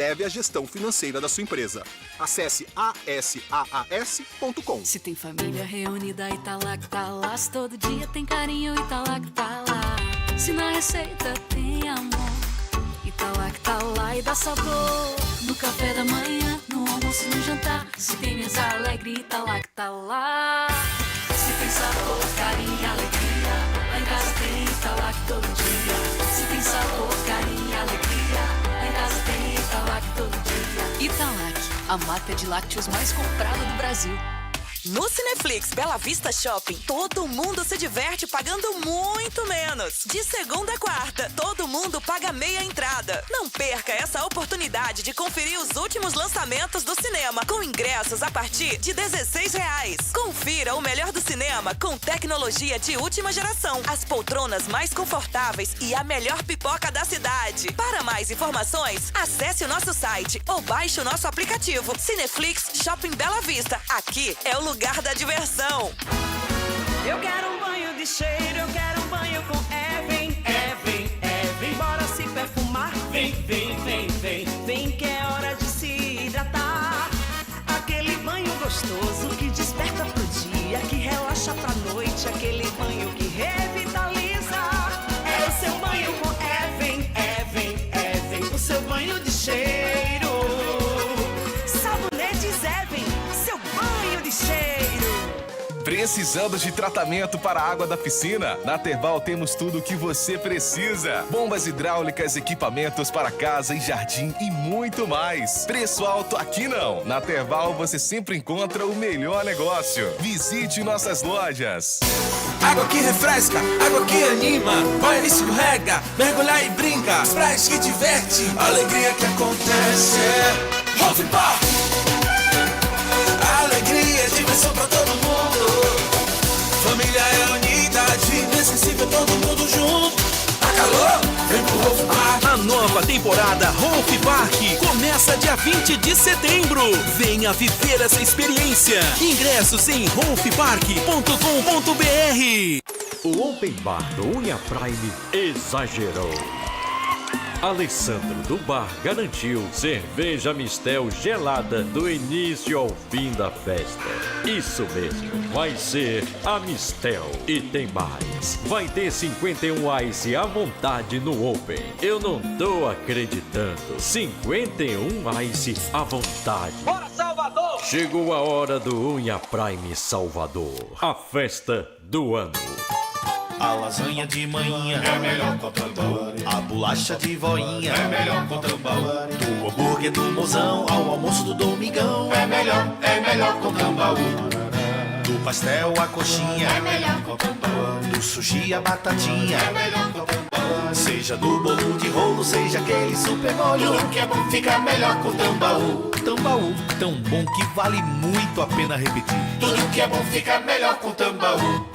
Leve a gestão financeira da sua empresa. Acesse asaas.com. Se tem família reunida e tá lá que tá lá, se todo dia tem carinho e tá lá que tá lá. Se na receita tem amor e tá lá que tá lá e dá sabor. No café da manhã, no almoço, no jantar. Se tem mesa alegre e tá lá que tá lá. Se tem sabor, carinho e alegria, lá em casa tem e tá lá que todo dia. Se tem sabor, carinho e alegria, lá em casa tem e tá lá que todo dia. Italac, a marca de lácteos mais comprada do Brasil. No Cineflix Bela Vista Shopping, todo mundo se diverte pagando muito menos. De segunda a quarta, todo mundo paga meia entrada. Não perca essa oportunidade de conferir os últimos lançamentos do cinema, com ingressos a partir de R$16. Confira o melhor do cinema com tecnologia de última geração, as poltronas mais confortáveis e a melhor pipoca da cidade. Para mais informações, acesse o nosso site ou baixe o nosso aplicativo. Cineflix Shopping Bela Vista. Aqui é o lugar da diversão. Eu quero um banho de cheiro, eu quero um banho com Even. Even, Even, bora se perfumar. Vem, vem, vem, vem, vem que é hora de se hidratar. Aquele banho gostoso que desperta pro dia, que relaxa pra noite, aquele banho que revitaliza. É o seu banho com Even, Even, Even, o seu banho de cheiro. Sabonetes Even, seu banho de cheiro. Precisando de tratamento para a água da piscina? Na Terval temos tudo o que você precisa. Bombas hidráulicas, equipamentos para casa e jardim e muito mais. Preço alto aqui não. Na Terval você sempre encontra o melhor negócio. Visite nossas lojas. Água que refresca, água que anima. Banho e escorrega, mergulhar e brinca. Praias que diverte, a alegria que acontece. Hope Park. Alegria, diversão pra todo mundo. Família é unidade, inesquecível todo mundo junto. Tá calor? Vem pro Hope Park. A nova temporada Hope Park começa dia 20 de setembro. Venha viver essa experiência. Ingressos em hopepark.com.br. O Open Bar do Unha Prime exagerou. Alessandro do Bar garantiu cerveja Mistel gelada do início ao fim da festa. Isso mesmo, vai ser a Mistel. E tem mais, vai ter 51 Ice à vontade no Open. Eu não tô acreditando, 51 Ice à vontade. Bora, Salvador! Chegou a hora do Unha Prime Salvador, a festa do ano. A lasanha de manhã é melhor com Tambaú. A bolacha de voinha é melhor com Tambaú. Do hambúrguer do mozão ao almoço do domingão é melhor com Tambaú. Do pastel a coxinha é melhor com Tambaú. Do sushi a batatinha é melhor com Tambaú. Seja do bolo de rolo, seja aquele super molho, tudo que é bom fica melhor com Tambaú. Tambaú, tão bom que vale muito a pena repetir. Tudo que é bom fica melhor com Tambaú.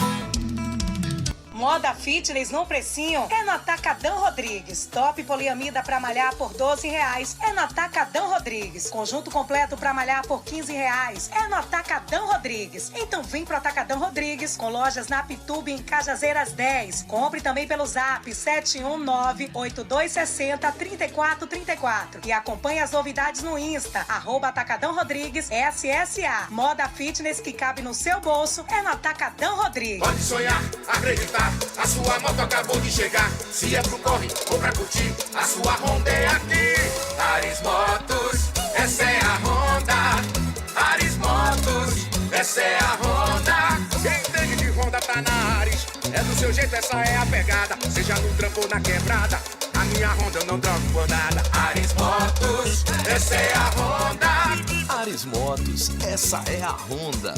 Moda fitness no precinho é no Atacadão Rodrigues. Top poliamida pra malhar por R$12 é no Atacadão Rodrigues. Conjunto completo pra malhar por R$15 é no Atacadão Rodrigues. Então vem pro Atacadão Rodrigues, com lojas na Pituba e em Cajazeiras 10. Compre também pelo zap 719-8260-3434. E acompanhe as novidades no Insta, @Atacadão Rodrigues SSA. Moda fitness que cabe no seu bolso é no Atacadão Rodrigues. Pode sonhar, acreditar. A sua moto acabou de chegar. Se é pro corre ou pra curtir, a sua Honda é aqui. Ares Motos, essa é a Honda. Ares Motos, essa é a Honda. Quem entende de Honda tá na Ares. É do seu jeito, essa é a pegada. Seja no trampo ou na quebrada, a minha Honda eu não troco por nada. Ares Motos, essa é a Honda. Ares Motos, essa é a Honda.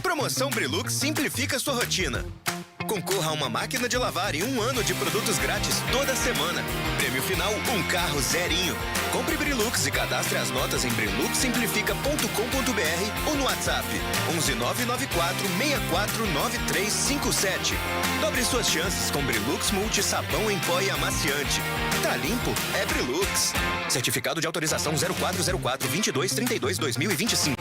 Promoção Brilux simplifica sua rotina. Concorra a uma máquina de lavar e 1 ano de produtos grátis toda semana. Prêmio final, um carro zerinho. Compre Brilux e cadastre as notas em briluxsimplifica.com.br ou no WhatsApp 11994649357. Dobre suas chances com Brilux Multi Sabão em Pó e Amaciante. Tá limpo? É Brilux. Certificado de autorização 0404-2232-2025.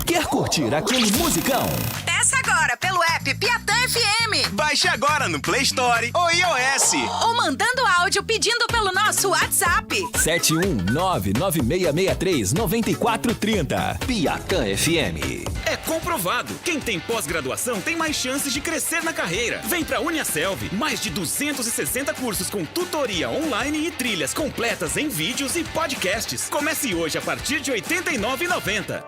Quer curtir aquele musicão? Peça agora! agora pelo app Piatã FM. Baixe agora no Play Store ou iOS. Ou mandando áudio pedindo pelo nosso WhatsApp. 71996639430. Piatã FM. É comprovado. Quem tem pós-graduação tem mais chances de crescer na carreira. Vem pra UniaSelv. Mais de 260 cursos com tutoria online e trilhas completas em vídeos e podcasts. Comece hoje a partir de R$ 89,90.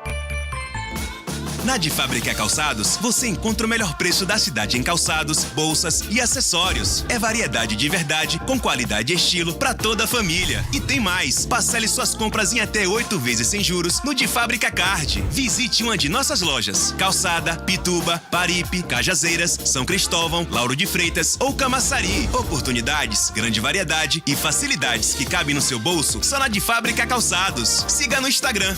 Na De Fábrica Calçados, você encontra o melhor preço da cidade em calçados, bolsas e acessórios. É variedade de verdade, com qualidade e estilo para toda a família. E tem mais! Parcele suas compras em até 8 vezes sem juros no De Fábrica Card. Visite uma de nossas lojas: Calçada, Pituba, Paripe, Cajazeiras, São Cristóvão, Lauro de Freitas ou Camaçari. Oportunidades, grande variedade e facilidades que cabem no seu bolso só na De Fábrica Calçados. Siga no Instagram,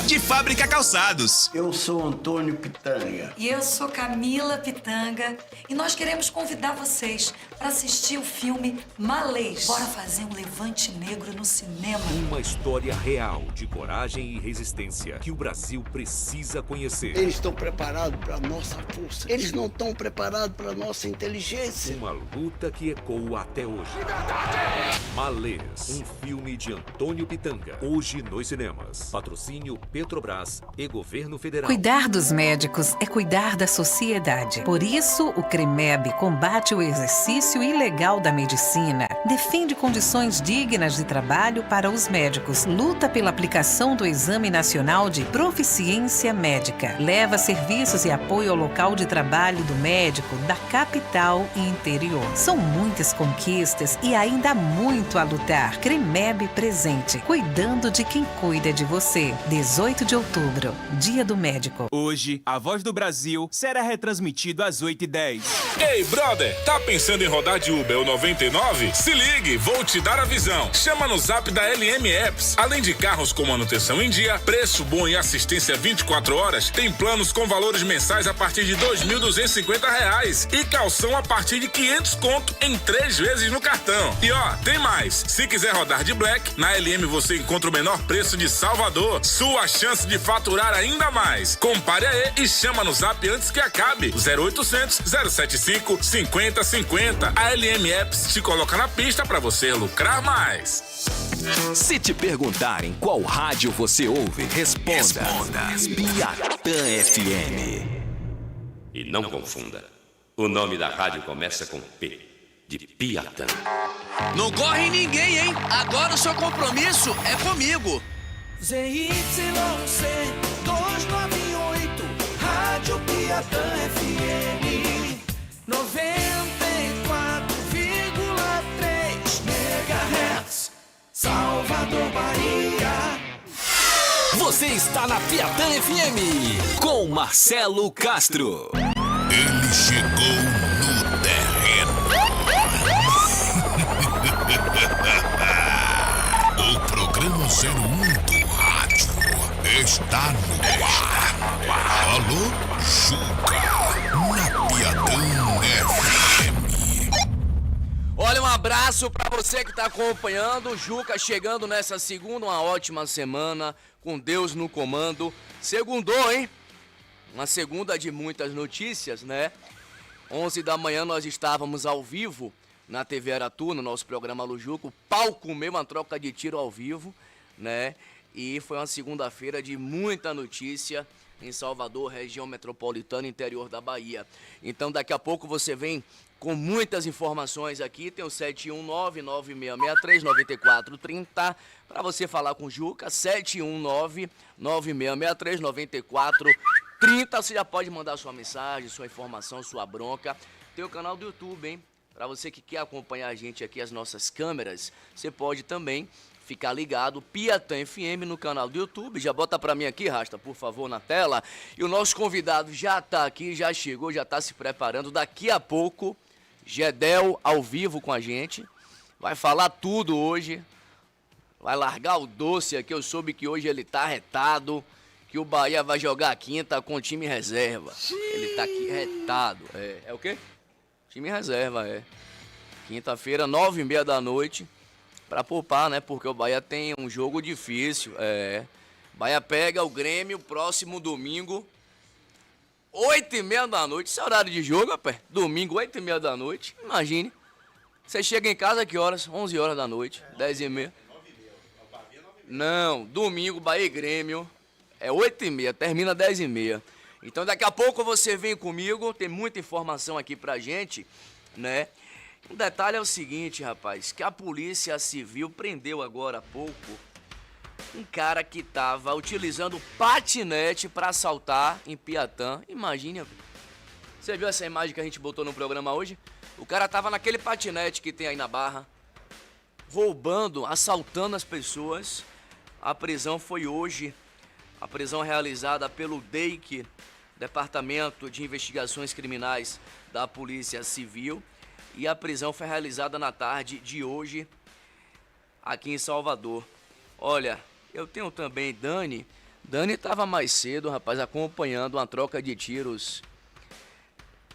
@De Fábrica Calçados. Eu sou Antônio Pitanga. E eu sou Camila Pitanga. E nós queremos convidar vocês para assistir o filme Malês. Bora fazer um levante negro no cinema. Uma história real de coragem e resistência que o Brasil precisa conhecer. Eles estão preparados para a nossa força. Eles não estão preparados para a nossa inteligência. Uma luta que ecoa até hoje. Malês, um filme de Antônio Pitanga. Hoje nos cinemas. Patrocínio Petrobras e Governo Federal. Cuidar dos médicos é cuidar da sociedade. Por isso, o CREMEB combate o exercício ilegal da medicina, defende condições dignas de trabalho para os médicos, luta pela aplicação do Exame Nacional de Proficiência Médica, leva serviços e apoio ao local de trabalho do médico da capital e interior. São muitas conquistas e ainda há muito a lutar. CREMEB presente, cuidando de quem cuida de você. 18 de outubro, Dia do Médico. Hoje, a Voz do Brasil será retransmitido às 8h10. Ei, brother, tá pensando em rodar de Uber ou 99? Se ligue, vou te dar a visão. Chama no zap da LM Apps. Além de carros com manutenção em dia, preço bom e assistência 24 horas, tem planos com valores mensais a partir de R$ 2.250 e calção a partir de 500 conto em 3 vezes no cartão. E ó, tem mais. Se quiser rodar de Black, na LM você encontra o menor preço de Salvador. Sua chance de faturar ainda mais. Compare aí e chama no zap antes que acabe. 0800 075 5050. A LM Apps te coloca na pista para você lucrar mais. Se te perguntarem qual rádio você ouve, responda. Piatã FM. E não confunda. O nome da rádio começa com P, de Piatã. Não corre ninguém, hein? Agora o seu compromisso é comigo. ZYC 298, Rádio Piatã FM 94,3 MHz, Salvador, Bahia. Você está na Piatã FM com Marcelo Castro. Ele chegou no terreno. O programa 01 do rádio está no ar. Alô, Juca, na Piatã FM. Olha, um abraço pra você que tá acompanhando o Juca chegando nessa segunda, uma ótima semana, com Deus no comando. Segundou, hein? Uma segunda de muitas notícias, né? 11 da manhã nós estávamos ao vivo na TV Aratu, no nosso programa Lujuca, o pau comeu uma troca de tiro ao vivo, né? E foi uma segunda-feira de muita notícia em Salvador, região metropolitana, interior da Bahia. Então daqui a pouco você vem com muitas informações aqui, tem o 719-9663-9430 para você falar com o Juca, 719-9663-9430. Você já pode mandar sua mensagem, sua informação, sua bronca. Tem o canal do YouTube, hein? Para você que quer acompanhar a gente aqui, as nossas câmeras, você pode também ficar ligado, Piatã FM no canal do YouTube. Já bota para mim aqui, Rasta, por favor, na tela. E o nosso convidado já tá aqui, já chegou, já tá se preparando. Daqui a pouco, Gedel ao vivo com a gente. Vai falar tudo hoje. Vai largar o doce aqui. Eu soube que hoje ele tá retado, que o Bahia vai jogar a quinta com o time reserva. Ele tá aqui retado. É o quê? Time reserva, Quinta-feira, 9h30 da noite. Pra poupar, né? Porque o Bahia tem um jogo difícil. Bahia pega o Grêmio próximo domingo. 8h30 da noite, isso é horário de jogo, rapaz. Domingo, 8h30 da noite, imagine. Você chega em casa a que horas? 11 horas da noite, 10h30. Não, domingo, Bahia e Grêmio, é 8h30, termina 10h30. Então daqui a pouco você vem comigo, tem muita informação aqui pra gente, né? O detalhe é o seguinte, rapaz, que a Polícia Civil prendeu agora há pouco um cara que tava utilizando patinete pra assaltar em Piatã. Imagina, você viu essa imagem que a gente botou no programa hoje? O cara tava naquele patinete que tem aí na Barra, roubando, assaltando as pessoas. A prisão foi hoje, a prisão realizada pelo DEIC, Departamento de Investigações Criminais da Polícia Civil, e a prisão foi realizada na tarde de hoje aqui em Salvador. Olha, eu tenho também Dani. Dani estava mais cedo, rapaz, acompanhando uma troca de tiros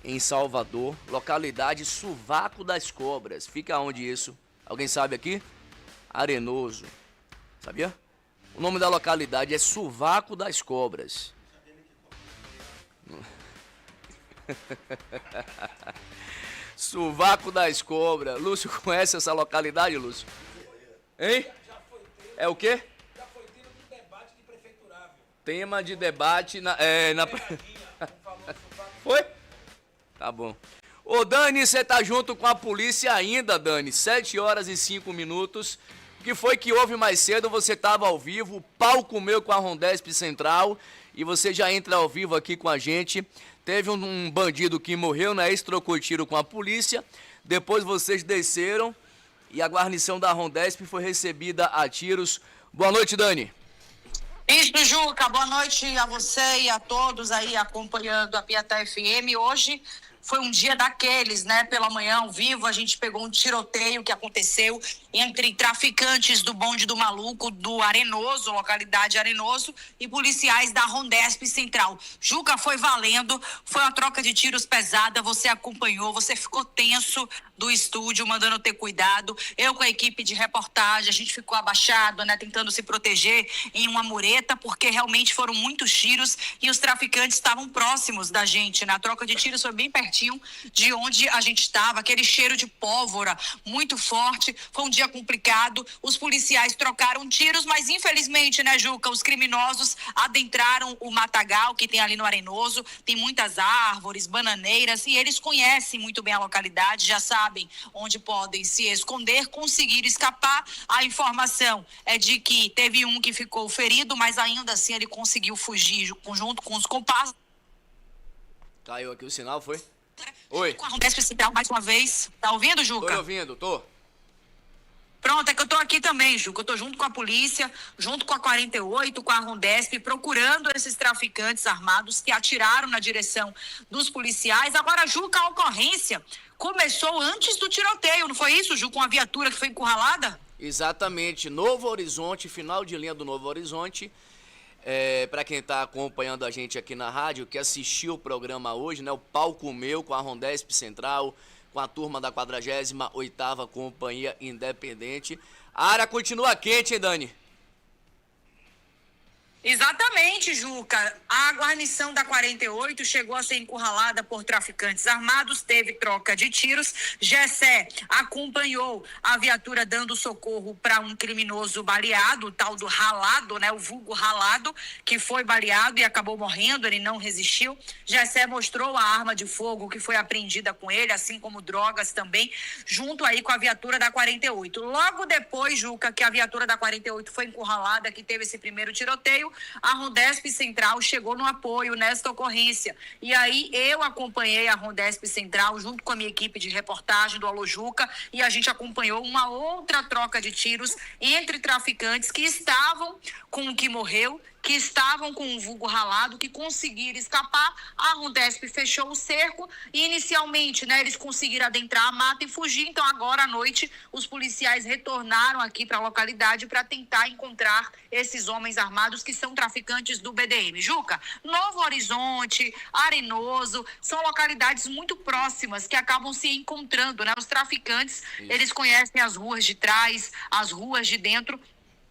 em Salvador, localidade Sovaco das Cobras. Fica onde isso? Alguém sabe aqui? Arenoso. Sabia? O nome da localidade é Sovaco das Cobras. Sovaco das Cobras. Lúcio, conhece essa localidade, Lúcio? Hein? É o quê? Já foi tema de debate de prefeiturável. Tema de debate na... Foi? Tá bom. Ô, Dani, você tá junto com a polícia ainda, Dani. 7h05. O que foi que houve mais cedo? Você tava ao vivo, o pau comeu com a Rondesp Central, e você já entra ao vivo aqui com a gente. Teve um bandido que morreu, né? Esse trocou tiro com a polícia. Depois vocês desceram e a guarnição da Rondesp foi recebida a tiros. Boa noite, Dani. Isso, Juca. Boa noite a você e a todos aí acompanhando a Piatã FM. Hoje foi um dia daqueles, né? Pela manhã, ao vivo, a gente pegou um tiroteio que aconteceu entre traficantes do Bonde do Maluco, do Arenoso, localidade Arenoso, e policiais da Rondesp Central. Juca, foi valendo, foi uma troca de tiros pesada, você acompanhou, você ficou tenso do estúdio, mandando ter cuidado. Eu com a equipe de reportagem, a gente ficou abaixado, né? Tentando se proteger em uma mureta, porque realmente foram muitos tiros e os traficantes estavam próximos da gente, né? A troca de tiros foi bem pertinho de onde a gente estava, aquele cheiro de pólvora muito forte. Foi um dia complicado, os policiais trocaram tiros, mas infelizmente, né, Juca, os criminosos adentraram o matagal que tem ali no Arenoso, tem muitas árvores, bananeiras, e eles conhecem muito bem a localidade, já sabem onde podem se esconder, conseguiram escapar. A informação é de que teve um que ficou ferido, mas ainda assim ele conseguiu fugir junto com os comparsas. Caiu aqui o sinal, foi? Oi. Com a Rondesp Central mais uma vez. Tá ouvindo, Juca? Tô ouvindo, tô. Pronto, é que eu tô aqui também, Juca. Eu tô junto com a polícia, junto com a 48, com a Rondesp, procurando esses traficantes armados que atiraram na direção dos policiais. Agora, Juca, a ocorrência começou antes do tiroteio, não foi isso, Juca? Com a viatura que foi encurralada? Exatamente. Novo Horizonte, final de linha do Novo Horizonte. Para quem está acompanhando a gente aqui na rádio, que assistiu o programa hoje, né? O pau comeu com a Rondesp Central, com a turma da 48ª Companhia Independente. A área continua quente, hein, Dani? Exatamente, Juca. A guarnição da 48 chegou a ser encurralada por traficantes armados, teve troca de tiros. Gessé acompanhou a viatura dando socorro para um criminoso baleado, o tal do Ralado, né? O vulgo Ralado, que foi baleado e acabou morrendo, ele não resistiu. Gessé mostrou a arma de fogo que foi apreendida com ele, assim como drogas também, junto aí com a viatura da 48. Logo depois, Juca, que a viatura da 48 foi encurralada, que teve esse primeiro tiroteio, a Rondesp Central chegou no apoio nesta ocorrência. E aí eu acompanhei a Rondesp Central junto com a minha equipe de reportagem do Alô Juca, e a gente acompanhou uma outra troca de tiros entre traficantes que estavam com o que morreu, que estavam com um vulgo Ralado, que conseguiram escapar. A Rondesp fechou o cerco e inicialmente, né, eles conseguiram adentrar a mata e fugir. Então agora à noite os policiais retornaram aqui para a localidade para tentar encontrar esses homens armados que são traficantes do BDM. Juca, Novo Horizonte, Arenoso, são localidades muito próximas que acabam se encontrando, né? Os traficantes, eles conhecem as ruas de trás, as ruas de dentro,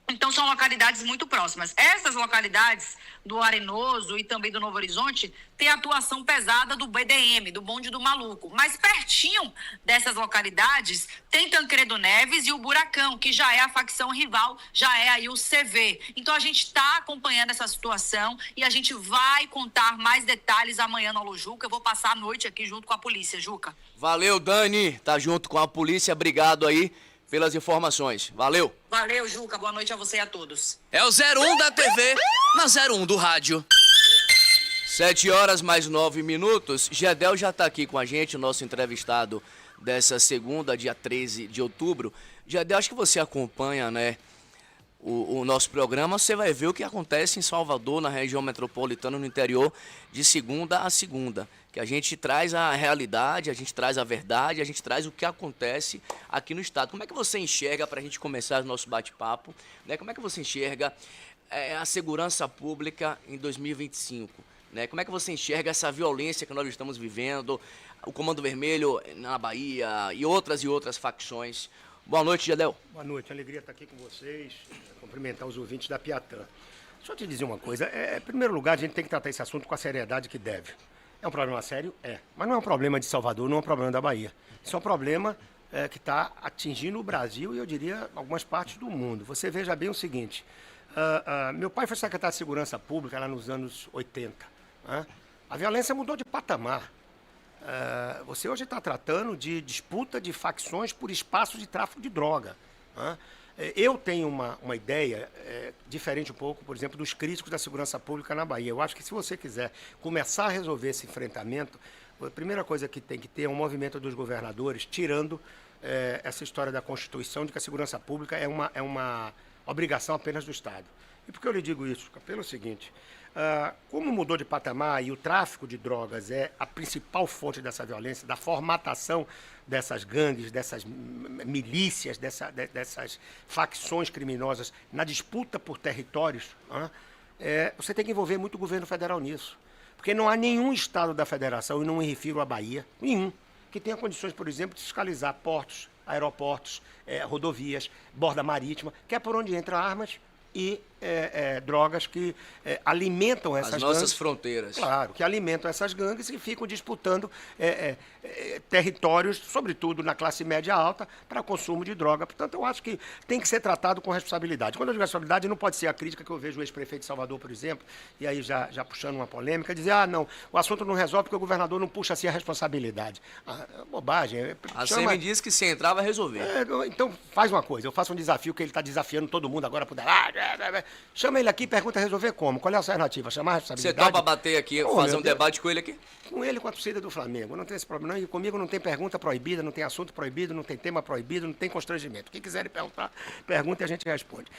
Então, são localidades muito próximas. Essas localidades do Arenoso e também do Novo Horizonte têm atuação pesada do BDM, do Bonde do Maluco. Mas pertinho dessas localidades tem Tancredo Neves e o Buracão, que já é a facção rival, já é aí o CV. Então, a gente está acompanhando essa situação e a gente vai contar mais detalhes amanhã no Alô Juca. Eu vou passar a noite aqui junto com a polícia, Juca. Valeu, Dani. Tá junto com a polícia. Obrigado aí pelas informações. Valeu. Valeu, Juca. Boa noite a você e a todos. É o 01 da TV, na 01 do rádio. 7h mais 9 minutos. Gedel já tá aqui com a gente, o nosso entrevistado dessa segunda, dia 13 de outubro. Gedel, acho que você acompanha, né, o nosso programa. Você vai ver o que acontece em Salvador, na região metropolitana, no interior, de segunda a segunda. Que a gente traz a realidade, a gente traz a verdade, a gente traz o que acontece aqui no estado. Como é que você enxerga, para a gente começar o nosso bate-papo, né? Como é que você enxerga a segurança pública em 2025? Né? Como é que você enxerga essa violência que nós estamos vivendo, o Comando Vermelho na Bahia e outras facções? Boa noite, Gedel. Boa noite, alegria estar aqui com vocês, cumprimentar os ouvintes da Piatã. Deixa eu te dizer uma coisa, em primeiro lugar, a gente tem que tratar esse assunto com a seriedade que deve. É um problema sério? É. Mas não é um problema de Salvador, não é um problema da Bahia. Isso é um problema que está atingindo o Brasil e, eu diria, algumas partes do mundo. Você veja bem o seguinte, meu pai foi secretário de Segurança Pública lá nos anos 80. A violência mudou de patamar. Você hoje está tratando de disputa de facções por espaço de tráfico de droga. Eu tenho uma ideia diferente um pouco, por exemplo, dos críticos da segurança pública na Bahia. Eu acho que se você quiser começar a resolver esse enfrentamento, a primeira coisa que tem que ter é um movimento dos governadores, tirando essa história da Constituição de que a segurança pública é uma obrigação apenas do Estado. E por que eu lhe digo isso? Pelo seguinte, como mudou de patamar e o tráfico de drogas é a principal fonte dessa violência, da formatação dessas gangues, dessas milícias, dessas facções criminosas na disputa por territórios, você tem que envolver muito o governo federal nisso. Porque não há nenhum estado da federação, e não me refiro à Bahia, nenhum, que tenha condições, por exemplo, de fiscalizar portos, aeroportos, rodovias, borda marítima, que é por onde entram armas e drogas que alimentam essas gangues. As nossas fronteiras. Claro, que alimentam essas gangues e ficam disputando territórios, sobretudo na classe média alta, para consumo de droga. Portanto, eu acho que tem que ser tratado com responsabilidade. Quando eu digo responsabilidade, não pode ser a crítica que eu vejo o ex-prefeito de Salvador, por exemplo, e aí já puxando uma polêmica, dizer, não, o assunto não resolve porque o governador não puxa assim a responsabilidade. Bobagem. A SEMI diz que se entrar vai resolver. Então, faz uma coisa, eu faço um desafio que ele está desafiando todo mundo agora por dar. Chama ele aqui e pergunta resolver como. Qual é a alternativa? Chamar a responsabilidade? Você topa bater aqui, fazer um debate com ele aqui? Com ele e com a torcida do Flamengo. Não tem esse problema. Não. E comigo não tem pergunta proibida, não tem assunto proibido, não tem tema proibido, não tem constrangimento. Quem quiser perguntar, pergunta e a gente responde.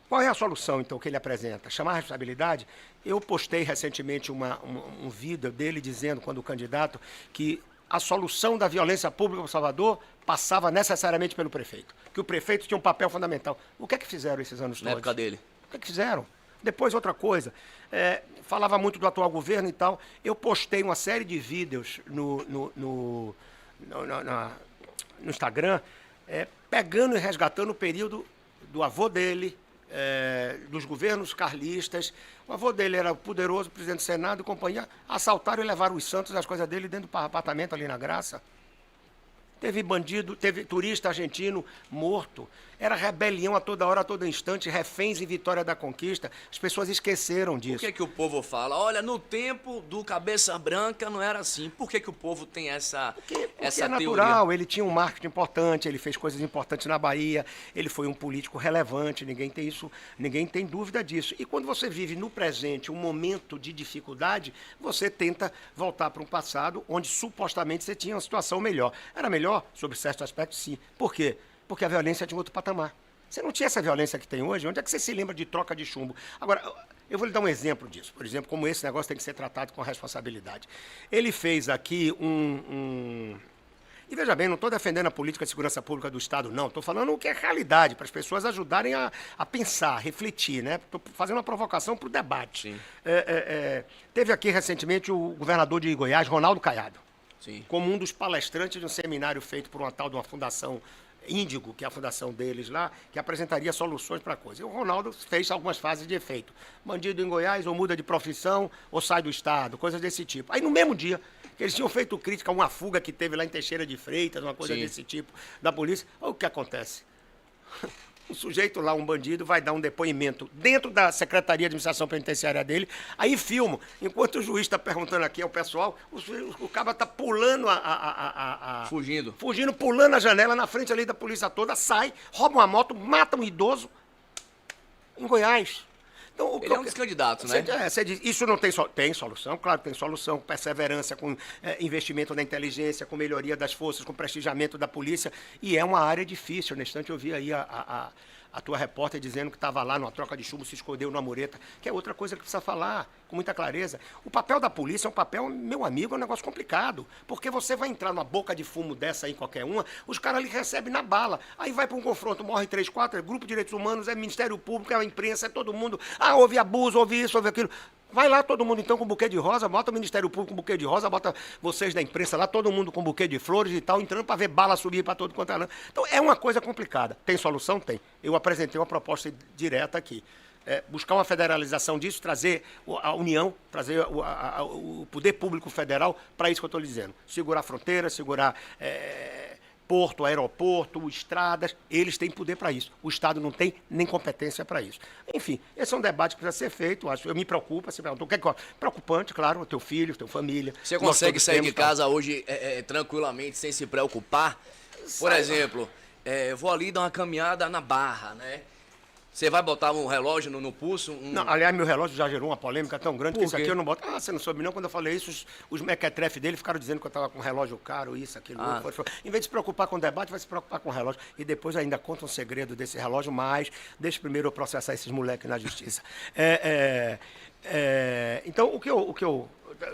Qual é a solução, então, que ele apresenta? Chamar a responsabilidade? Eu postei recentemente um vídeo dele dizendo, quando candidato, que a solução da violência pública no Salvador passava necessariamente pelo prefeito. Que o prefeito tinha um papel fundamental. O que é que fizeram esses anos todos? Na época dele. O que é que fizeram? Depois, outra coisa. Falava muito do atual governo e tal. Eu postei uma série de vídeos no Instagram, pegando e resgatando o período do avô dele, dos governos carlistas. O avô dele era poderoso, presidente do Senado e companhia. Assaltaram e levaram os santos e as coisas dele dentro do apartamento ali na Graça. Teve bandido, teve turista argentino morto. Era rebelião a toda hora, a todo instante, reféns em Vitória da Conquista. As pessoas esqueceram disso. Por que o povo fala? Olha, no tempo do Cabeça Branca não era assim. Por que o povo tem essa teoria? É natural, ele tinha um marketing importante, ele fez coisas importantes na Bahia, ele foi um político relevante, ninguém tem dúvida disso. E quando você vive no presente um momento de dificuldade, você tenta voltar para um passado onde supostamente você tinha uma situação melhor. Era melhor, sob certos aspectos, sim. Por quê? Porque a violência é de um outro patamar. Você não tinha essa violência que tem hoje, onde é que você se lembra de troca de chumbo? Agora, eu vou lhe dar um exemplo disso. Por exemplo, como esse negócio tem que ser tratado com responsabilidade. Ele fez aqui E veja bem, não estou defendendo a política de segurança pública do Estado, não. Estou falando o que é realidade, para as pessoas ajudarem a pensar, a refletir, né? Estou fazendo uma provocação para o debate. Teve aqui recentemente o governador de Goiás, Ronaldo Caiado. Sim. Como um dos palestrantes de um seminário feito por uma tal de uma fundação Índigo, que é a fundação deles lá, que apresentaria soluções para a coisa. E o Ronaldo fez algumas fases de efeito. Bandido em Goiás, ou muda de profissão, ou sai do Estado, coisas desse tipo. Aí, no mesmo dia, que eles tinham feito crítica a uma fuga que teve lá em Teixeira de Freitas, uma coisa desse tipo, da polícia, olha o que acontece. O sujeito lá, um bandido, vai dar um depoimento dentro da Secretaria de Administração Penitenciária dele, aí filmo. Enquanto o juiz está perguntando aqui ao pessoal, o cara está pulando Fugindo, pulando a janela na frente ali da polícia toda, sai, rouba uma moto, mata um idoso em Goiás. Então, ele é um dos candidatos, né? Você diz, isso não tem solução? Claro que tem solução, com perseverança, com investimento na inteligência, com melhoria das forças, com prestigiamento da polícia, e é uma área difícil. Nesse instante eu vi aí a tua repórter dizendo que estava lá numa troca de chumbo, se escondeu na mureta, que é outra coisa que precisa falar com muita clareza. O papel da polícia é um papel, meu amigo, é um negócio complicado, porque você vai entrar numa boca de fumo dessa aí, qualquer uma, os caras ali recebem na bala, aí vai para um confronto, morre 3, 4, é Grupo de Direitos Humanos, é Ministério Público, é a imprensa, é todo mundo, houve abuso, houve isso, houve aquilo. Vai lá todo mundo então com buquê de rosa, bota o Ministério Público com buquê de rosa, bota vocês da imprensa lá, todo mundo com buquê de flores e tal, entrando para ver bala subir para todo quanto é lado. Então é uma coisa complicada. Tem solução? Tem. Eu apresentei uma proposta direta aqui. Buscar uma federalização disso, trazer a União, trazer o poder público federal para isso que eu estou dizendo. Segurar fronteiras, segurar porto, aeroporto, estradas, eles têm poder para isso. O Estado não tem nem competência para isso. Enfim, esse é um debate que precisa ser feito, eu me preocupa, se perguntou, preocupante, claro, o teu filho, tua família. Você consegue sair de casa hoje tranquilamente, sem se preocupar? Por exemplo, eu vou ali dar uma caminhada na Barra, né? Você vai botar um relógio no pulso? Não, aliás, meu relógio já gerou uma polêmica tão grande que isso aqui eu não boto. Você não soube não? Quando eu falei isso, os mequetrefe dele ficaram dizendo que eu estava com um relógio caro, isso, aquilo. Em vez de se preocupar com o debate, vai se preocupar com o relógio. E depois ainda conta um segredo desse relógio, mas deixa primeiro eu processar esses moleques na justiça. Então, o que eu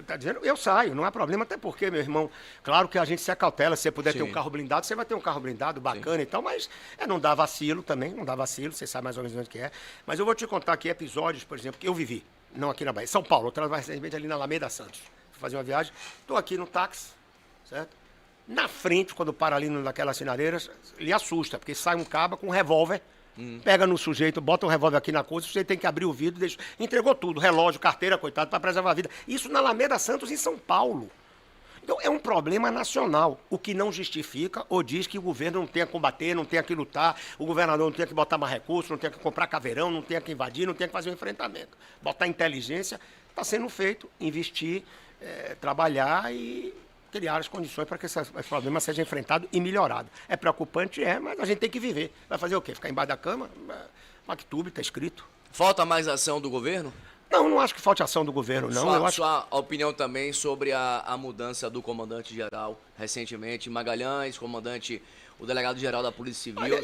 tá dizendo, eu saio, não há problema, até porque, meu irmão, claro que a gente se acautela, se você puder ter um carro blindado, você vai ter um carro blindado, bacana e tal, mas não dá vacilo também, não dá vacilo, você sabe mais ou menos onde que é. Mas eu vou te contar aqui episódios, por exemplo, que eu vivi, não aqui na Bahia, São Paulo, eu trabalho recentemente ali na Alameda Santos, fui fazer uma viagem, estou aqui no táxi, certo? Na frente, quando para ali naquelas sinareiras, ele assusta, porque sai um caba com um revólver, pega no sujeito, bota um revólver aqui na coisa, o sujeito tem que abrir o vidro, entregou tudo, relógio, carteira, coitado, para preservar a vida. Isso na Alameda Santos, em São Paulo. Então, é um problema nacional, o que não justifica ou diz que o governo não tenha que combater, não tenha que lutar, o governador não tenha que botar mais recursos, não tenha que comprar caveirão, não tenha que invadir, não tenha que fazer um enfrentamento. Botar inteligência, está sendo feito, investir, trabalhar e criar as condições para que esse problema seja enfrentado e melhorado. É preocupante, mas a gente tem que viver. Vai fazer o quê? Ficar embaixo da cama? Mactube, está escrito. Falta mais ação do governo? Não acho que falte ação do governo, não. Sua opinião também sobre a mudança do comandante-geral recentemente, Magalhães, o delegado-geral da Polícia Civil. Olha,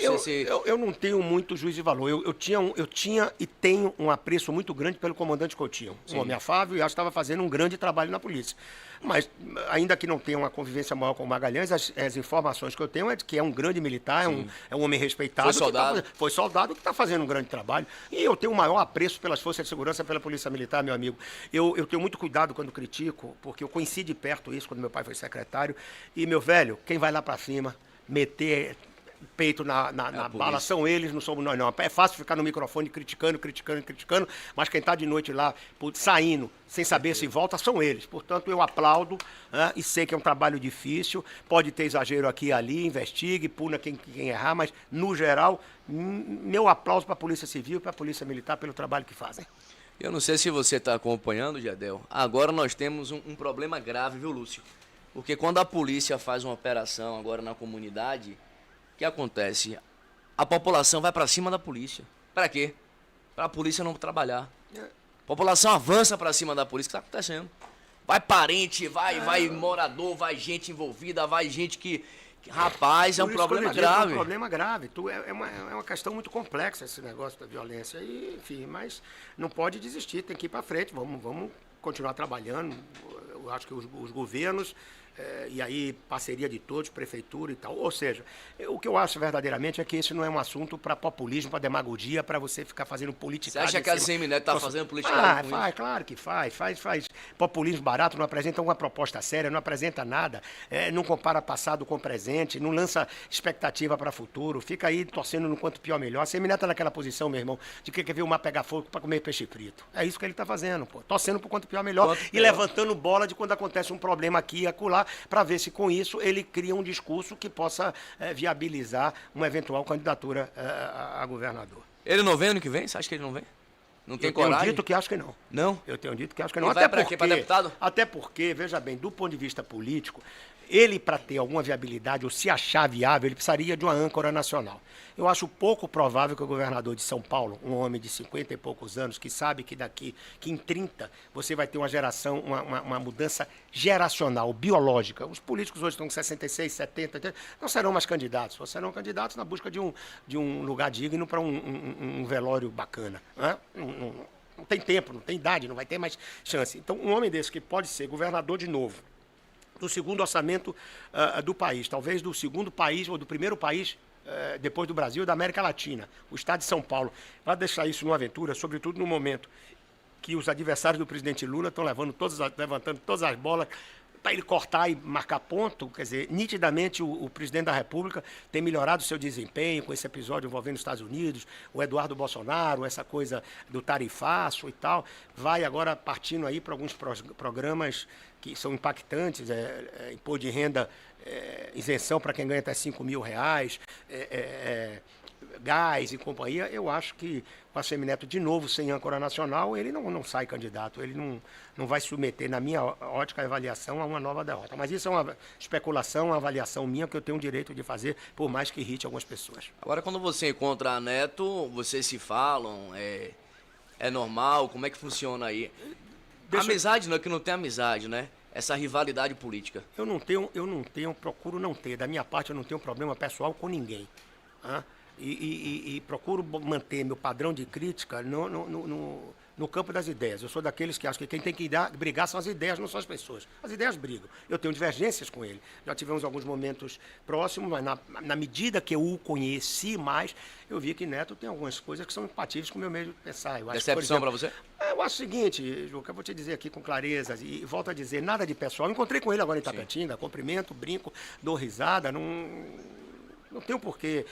eu não tenho muito juízo de valor. Eu tinha e tenho um apreço muito grande pelo comandante Coutinho. Um homem afável e acho que estava fazendo um grande trabalho na polícia. Mas, ainda que não tenha uma convivência maior com o Magalhães, as informações que eu tenho é de que é um grande militar, é um homem respeitado. Foi soldado que está fazendo um grande trabalho. E eu tenho o maior apreço pelas forças de segurança, pela Polícia Militar, meu amigo. Eu tenho muito cuidado quando critico, porque eu conheci de perto isso quando meu pai foi secretário. E, meu velho, quem vai lá para cima, meter peito na bala, são eles, não somos nós não. É fácil ficar no microfone criticando, mas quem está de noite lá, saindo, sem saber se volta, são eles. Portanto, eu aplaudo, e sei que é um trabalho difícil, pode ter exagero aqui e ali, investigue, puna quem errar, mas, no geral, meu aplauso para a Polícia Civil e para a Polícia Militar pelo trabalho que fazem. Eu não sei se você está acompanhando, Jardel, agora nós temos um problema grave, viu, Lúcio? Porque quando a polícia faz uma operação agora na comunidade, o que acontece? A população vai para cima da polícia. Para quê? Para a polícia não trabalhar. A população avança para cima da polícia. O que está acontecendo? Vai parente, vai morador, vai gente envolvida, vai gente que rapaz, é um problema grave. É um problema grave. É uma questão muito complexa esse negócio da violência. E, enfim, mas não pode desistir, tem que ir para frente. Vamos continuar trabalhando. Eu acho que os governos E aí, parceria de todos, prefeitura e tal. Ou seja, o que eu acho verdadeiramente é que esse não é um assunto para populismo, para demagogia, para você ficar fazendo politicagem. Você acha que a Semineto está fazendo politicagem? Faz, claro que faz populismo barato, não apresenta uma proposta séria, não apresenta nada, não compara passado com presente, não lança expectativa para futuro, fica aí torcendo no quanto pior melhor. A Semineto está naquela posição, meu irmão, de que quer ver o mar pegar fogo para comer peixe frito. É isso que ele está fazendo, pô. Torcendo pro quanto pior melhor e levantando bola de quando acontece um problema aqui e acolá, para ver se com isso ele cria um discurso que possa viabilizar uma eventual candidatura a governador. Ele não vem ano que vem? Você acha que ele não vem? Não tem coragem? Eu tenho dito que acho que não. Não? Eu tenho dito que acho que não. Ele vai para quê? Para deputado? Até porque, veja bem, do ponto de vista político, ele, para ter alguma viabilidade ou se achar viável, ele precisaria de uma âncora nacional. Eu acho pouco provável que o governador de São Paulo, um homem de 50 e poucos anos, que sabe que que em 30 você vai ter uma geração, uma mudança geracional, biológica. Os políticos hoje estão com 66, 70, 80, não serão mais candidatos. Só serão candidatos na busca de um lugar digno para um velório bacana. Né? Não tem tempo, não tem idade, não vai ter mais chance. Então, um homem desse que pode ser governador de novo, do segundo orçamento do país, talvez do segundo país ou do primeiro país depois do Brasil e da América Latina, o estado de São Paulo, vai deixar isso numa aventura, sobretudo no momento que os adversários do presidente Lula estão levantando todas as bolas para ele cortar e marcar ponto. Quer dizer, nitidamente o presidente da República tem melhorado o seu desempenho com esse episódio envolvendo os Estados Unidos, o Eduardo Bolsonaro, essa coisa do tarifaço e tal, vai agora partindo aí para alguns programas que são impactantes, imposto de renda, isenção para quem ganha até R$5.000, gás e companhia. Eu acho que o Semineto, de novo, sem âncora nacional, ele não sai candidato, ele não vai submeter, na minha ótica, a avaliação a uma nova derrota. Mas isso é uma especulação, uma avaliação minha que eu tenho o direito de fazer, por mais que irrite algumas pessoas. Agora, quando você encontra a Neto, vocês se falam, é normal? Como é que funciona aí? Amizade não é que não tem amizade, né? Essa rivalidade política. Eu não tenho, procuro não ter. Da minha parte, eu não tenho problema pessoal com ninguém. Né? E procuro manter meu padrão de crítica no campo das ideias. Eu sou daqueles que acham que quem tem que brigar são as ideias, não são as pessoas. As ideias brigam. Eu tenho divergências com ele. Já tivemos alguns momentos próximos, mas na medida que eu o conheci mais, eu vi que Neto tem algumas coisas que são compatíveis com o meu meio de pensar. Decepção para você? Eu acho o seguinte, Juca, eu vou te dizer aqui com clareza, e volto a dizer, nada de pessoal. Eu encontrei com ele agora em Tapetinga, cumprimento, brinco, dou risada, não tem um porquê.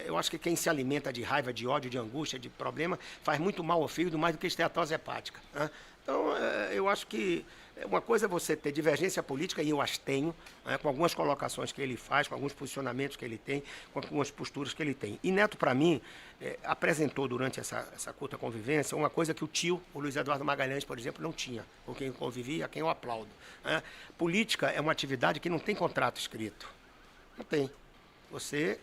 Eu acho que quem se alimenta de raiva, de ódio, de angústia, de problema, faz muito mal ao fígado, mais do que esteatose hepática. Né? Então, eu acho que uma coisa é você ter divergência política, e eu as tenho, né, com algumas colocações que ele faz, com alguns posicionamentos que ele tem, com algumas posturas que ele tem. E Neto, para mim, apresentou durante essa curta convivência uma coisa que o tio, o Luiz Eduardo Magalhães, por exemplo, não tinha, com quem convivia, a quem eu aplaudo. Né? Política é uma atividade que não tem contrato escrito. Não tem. Você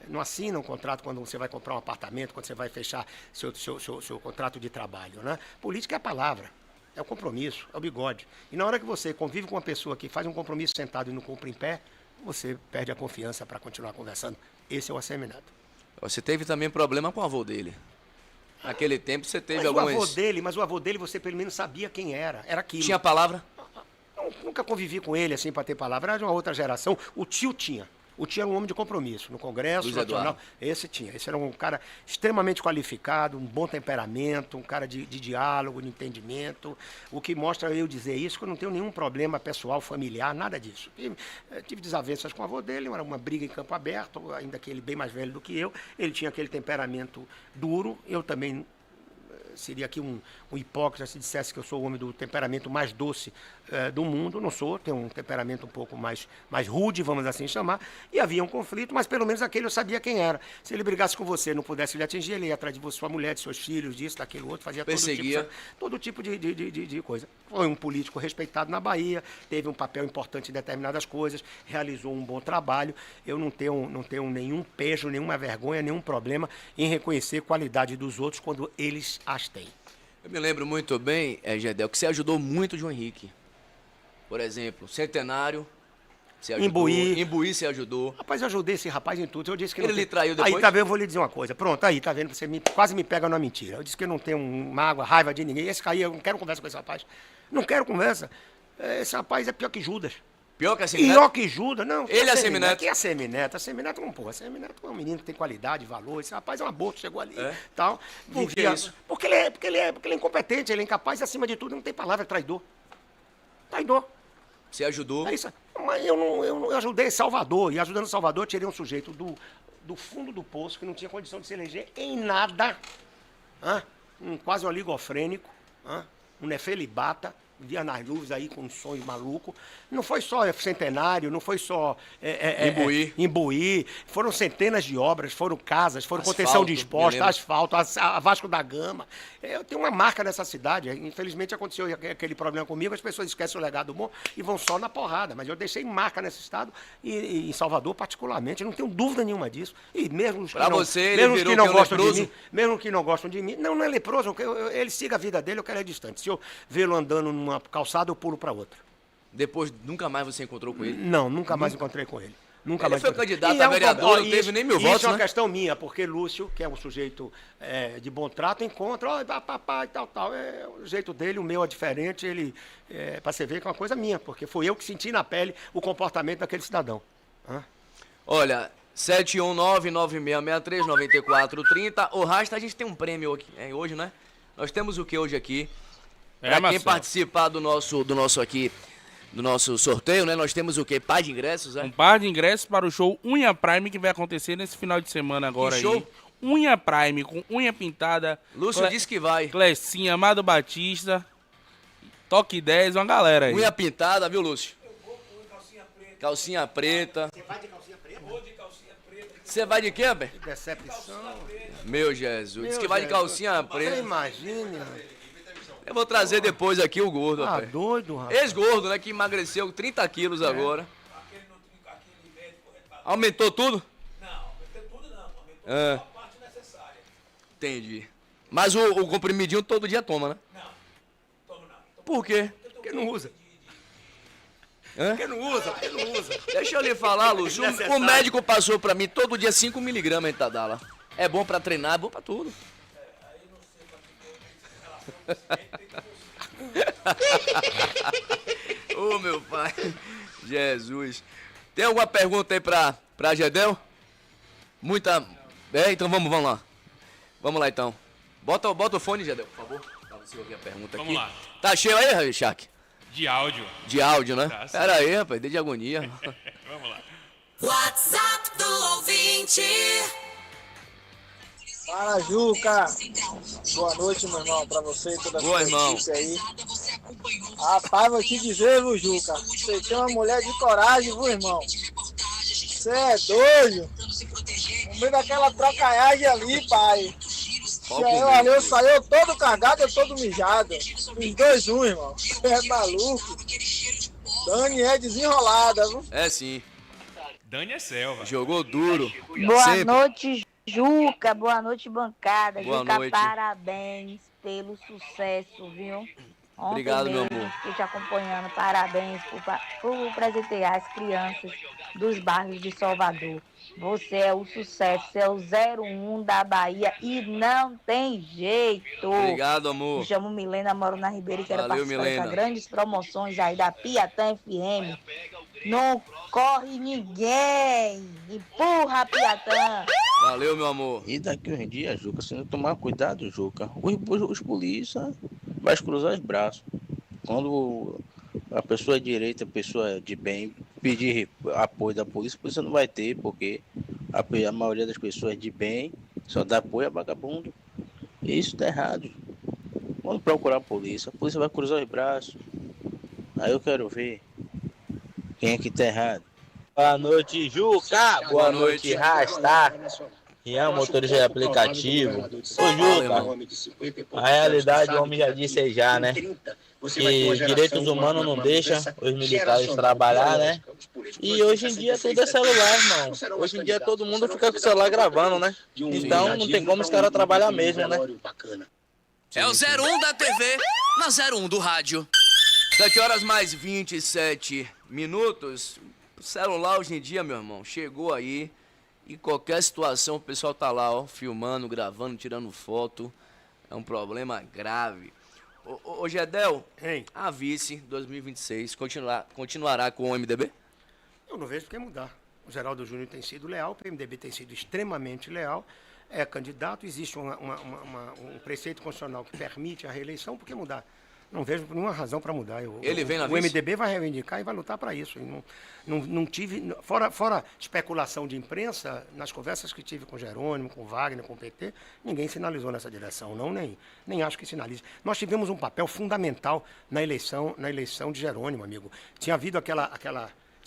não assina um contrato quando você vai comprar um apartamento, quando você vai fechar seu contrato de trabalho. Né? Política é a palavra, é o compromisso, é o bigode. E na hora que você convive com uma pessoa que faz um compromisso sentado e não cumpre em pé, você perde a confiança para continuar conversando. Esse é o Semineto. Você teve também problema com o avô dele. Naquele tempo você teve algumas... Mas o avô dele você pelo menos sabia quem era. Era aquilo. Tinha palavra? Nunca convivi com ele assim para ter palavra. Era de uma outra geração. O tio tinha. O tio era um homem de compromisso no Congresso Nacional. Esse tinha. Esse era um cara extremamente qualificado, um bom temperamento, um cara de diálogo, de entendimento. O que mostra eu dizer isso, que eu não tenho nenhum problema pessoal, familiar, nada disso. Tive desavenças com o avô dele, era uma briga em campo aberto, ainda que ele bem mais velho do que eu. Ele tinha aquele temperamento duro, eu também... Seria aqui um hipócrita se dissesse que eu sou o homem do temperamento mais doce do mundo. Não sou, tenho um temperamento um pouco mais rude, vamos assim chamar. E havia um conflito, mas pelo menos aquele eu sabia quem era. Se ele brigasse com você e não pudesse lhe atingir, ele ia atrás de você, sua mulher, de seus filhos, disso, daquele outro, fazia todo tipo de coisa. Foi um político respeitado na Bahia, teve um papel importante em determinadas coisas, realizou um bom trabalho. Eu não tenho nenhum pejo, nenhuma vergonha, nenhum problema em reconhecer a qualidade dos outros quando eles as têm. Eu me lembro muito bem, Gedel, que você ajudou muito o João Henrique. Por exemplo, Centenário, você ajudou. Imbuí você ajudou. Rapaz, eu ajudei esse rapaz em tudo. Eu disse que ele lhe traiu depois? Aí, tá vendo, eu vou lhe dizer uma coisa. Pronto, aí, tá vendo, você quase me pega numa mentira. Eu disse que eu não tenho mágoa, raiva de ninguém. Esse aí, eu não quero conversa com esse rapaz. Não quero conversa. Esse rapaz é pior que Judas. Pior que a Semineto? Pior que Judas, não. Ele é a Semineto? Que é a Semineto? A Semineto não, porra. A Semineto é um menino que tem qualidade, valor. Esse rapaz é um aborto, chegou ali. Tal. Por que isso? Porque ele é incompetente, ele é incapaz e, acima de tudo, não tem palavra, é traidor. Traidor. Você ajudou? É isso. Mas eu ajudei Salvador. E ajudando Salvador, eu tirei um sujeito do fundo do poço, que não tinha condição de se eleger em nada. Quase um oligofrênico. Um nefelibata. Via nas luzes aí com um sonho maluco. Não foi só centenário, não foi só Imbuí. Foram centenas de obras, foram casas, foram contenção de exposta, asfalto, a Vasco da Gama. Eu tenho uma marca nessa cidade. Infelizmente aconteceu aquele problema comigo, as pessoas esquecem o legado bom e vão só na porrada. Mas eu deixei marca nesse estado e em Salvador particularmente. Eu não tenho dúvida nenhuma disso. E mesmo os que não gostam de mim, mesmo que não gostam de mim, não é leproso, ele siga a vida dele, eu quero ir distante. Se eu vê-lo andando numa calçada, eu pulo para outra. Depois, nunca mais você encontrou com ele? Não, nunca mais encontrei com ele. Nunca ele mais foi candidato a vereador, não teve nem 1000 votos, Isso é uma né? questão minha, porque Lúcio, que é um sujeito de bom trato, encontra, papai, tal. É o jeito dele, o meu é diferente, para você ver que é uma coisa minha, porque foi eu que senti na pele o comportamento daquele cidadão. Olha, 71996639430. O Rasta, a gente tem um prêmio aqui, hoje, né? Nós temos o que hoje aqui? Pra quem participar do nosso aqui, do nosso sorteio, né? Nós temos o quê? Par de ingressos, Um par de ingressos para o show Unha Prime, que vai acontecer nesse final de semana agora. Que show? Aí. Unha Prime, com unha pintada. Lúcio disse que vai. Clecinha, Amado Batista, Toque 10, uma galera aí. Unha pintada, viu, Lúcio? Calcinha preta. Você vai de calcinha preta? Vou de calcinha preta. Você vai de quê, Bé? Que decepção. Meu Jesus. Diz que vai de calcinha preta. Você imagina. Eu vou trazer depois aqui o gordo, rapaz. Doido, rapaz. Ex-gordo, né? Que emagreceu 30 quilos agora. Aumentou tudo? Não, aumentou tudo não. Aumentou só a parte necessária. Entendi. Mas o comprimidinho todo dia toma, né? Não, tomo não. Por quê? Porque não usa. Porque não usa. Deixa eu lhe falar, Lúcio. O médico passou pra mim todo dia 5 miligramas de Tadala. É bom pra treinar, é bom pra tudo. Ô, meu pai. Jesus. Tem alguma pergunta aí pra Gedel? Muita. Então vamos lá. Vamos lá, então. Bota o fone, Gedel, por favor. Pra você ouvir a pergunta aqui. Vamos lá. Tá cheio aí, Shaq? De áudio. De áudio, né? Tá, pera aí, rapaz. Desde agonia. Vamos lá. WhatsApp do ouvinte. Fala, Juca. Boa noite, meu irmão, pra você e toda a sua equipe aí. Rapaz, vou te dizer, viu, Juca? Você tem uma mulher de coragem, viu, irmão? Você é doido. No meio daquela trocaiagem ali, pai. Eu saiu todo cagado, eu todo mijado. Os dois, irmão. Você é maluco. Dani é desenrolada, viu? É sim. Dani é selva. Jogou duro. Boa noite, Juca. Boa noite, bancada. Boa Juca, noite. parabéns pelo sucesso, viu? Ontem Obrigado, meu mesmo, amor. estou te acompanhando. Parabéns por presentear as crianças dos bairros de Salvador. Você é o sucesso, você é o 01 da Bahia e não tem jeito. Obrigado, amor. Me chamo Milena, moro na Ribeira e quero Valeu, participar Milena. dessas grandes promoções aí da Piatã FM. Não corre ninguém. Empurra, Piatã. Valeu, meu amor. E daqui uns dias, Juca, se não tomar cuidado, Juca, os polícia vai cruzar os braços. Quando a pessoa é direita, a pessoa é de bem, pedir apoio da polícia, a polícia não vai ter, porque a maioria das pessoas de bem só dá apoio a vagabundo. E isso tá errado. Quando procurar a polícia vai cruzar os braços. Aí eu quero ver quem é que tá errado. Boa noite, Juca. Boa noite, Rasta. Rian, motorista de aplicativo. Ô, Juca, a realidade o homem já disse aí já, né? Que direitos humanos não deixam os militares trabalhar, né? E hoje em dia tudo é celular, irmão. Hoje em dia todo mundo fica com o celular gravando, né? Então não tem como os caras trabalhar mesmo, né? É o 01 da TV, na 01 do rádio. 7 horas mais 27 minutos. O celular hoje em dia, meu irmão, chegou aí. E qualquer situação o pessoal tá lá, ó, filmando, gravando, tirando foto. É um problema grave. Ô Gedel, a vice 2026 continuará com o MDB? Eu não vejo por que mudar. O Geraldo Júnior tem sido leal, o PMDB tem sido extremamente leal, é candidato, existe um preceito constitucional que permite a reeleição, por que mudar? Não vejo nenhuma razão para mudar. Ele vem na vice? O MDB vai reivindicar e vai lutar para isso. Não tive, fora especulação de imprensa, nas conversas que tive com Jerônimo, com Wagner, com o PT, ninguém sinalizou nessa direção, nem acho que sinalize. Nós tivemos um papel fundamental na eleição de Jerônimo, amigo. Tinha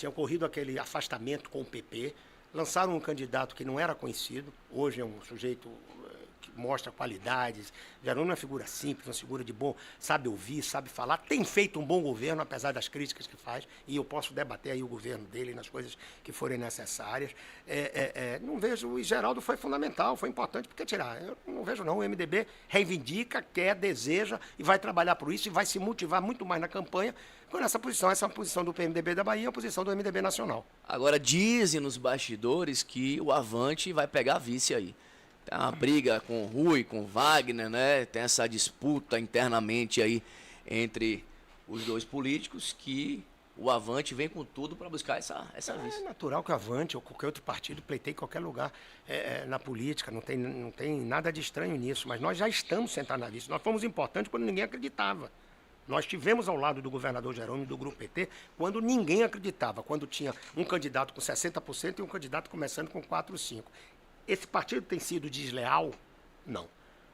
ocorrido aquele afastamento com o PP, lançaram um candidato que não era conhecido, hoje é um sujeito que mostra qualidades. Jerônimo é uma figura simples, uma figura de bom, sabe ouvir, sabe falar, tem feito um bom governo, apesar das críticas que faz, e eu posso debater aí o governo dele nas coisas que forem necessárias. Não vejo, e Geraldo foi fundamental, foi importante, porque tirar, eu não vejo não, o MDB reivindica, quer, deseja, e vai trabalhar por isso, e vai se motivar muito mais na campanha, com essa é uma posição do PMDB da Bahia, a posição do MDB nacional. Agora, dizem nos bastidores que o Avante vai pegar a vice aí. Tem uma briga com o Rui, com o Wagner, né? Tem essa disputa internamente aí entre os dois políticos, que o Avante vem com tudo para buscar essa vice. É natural que o Avante ou qualquer outro partido pleiteie em qualquer lugar na política, não tem nada de estranho nisso, mas nós já estamos sentados na vice. Nós fomos importantes quando ninguém acreditava. Nós estivemos ao lado do governador Jerônimo e do Grupo PT quando ninguém acreditava, quando tinha um candidato com 60% e um candidato começando com 4 ou 5%. Esse partido tem sido desleal? Não.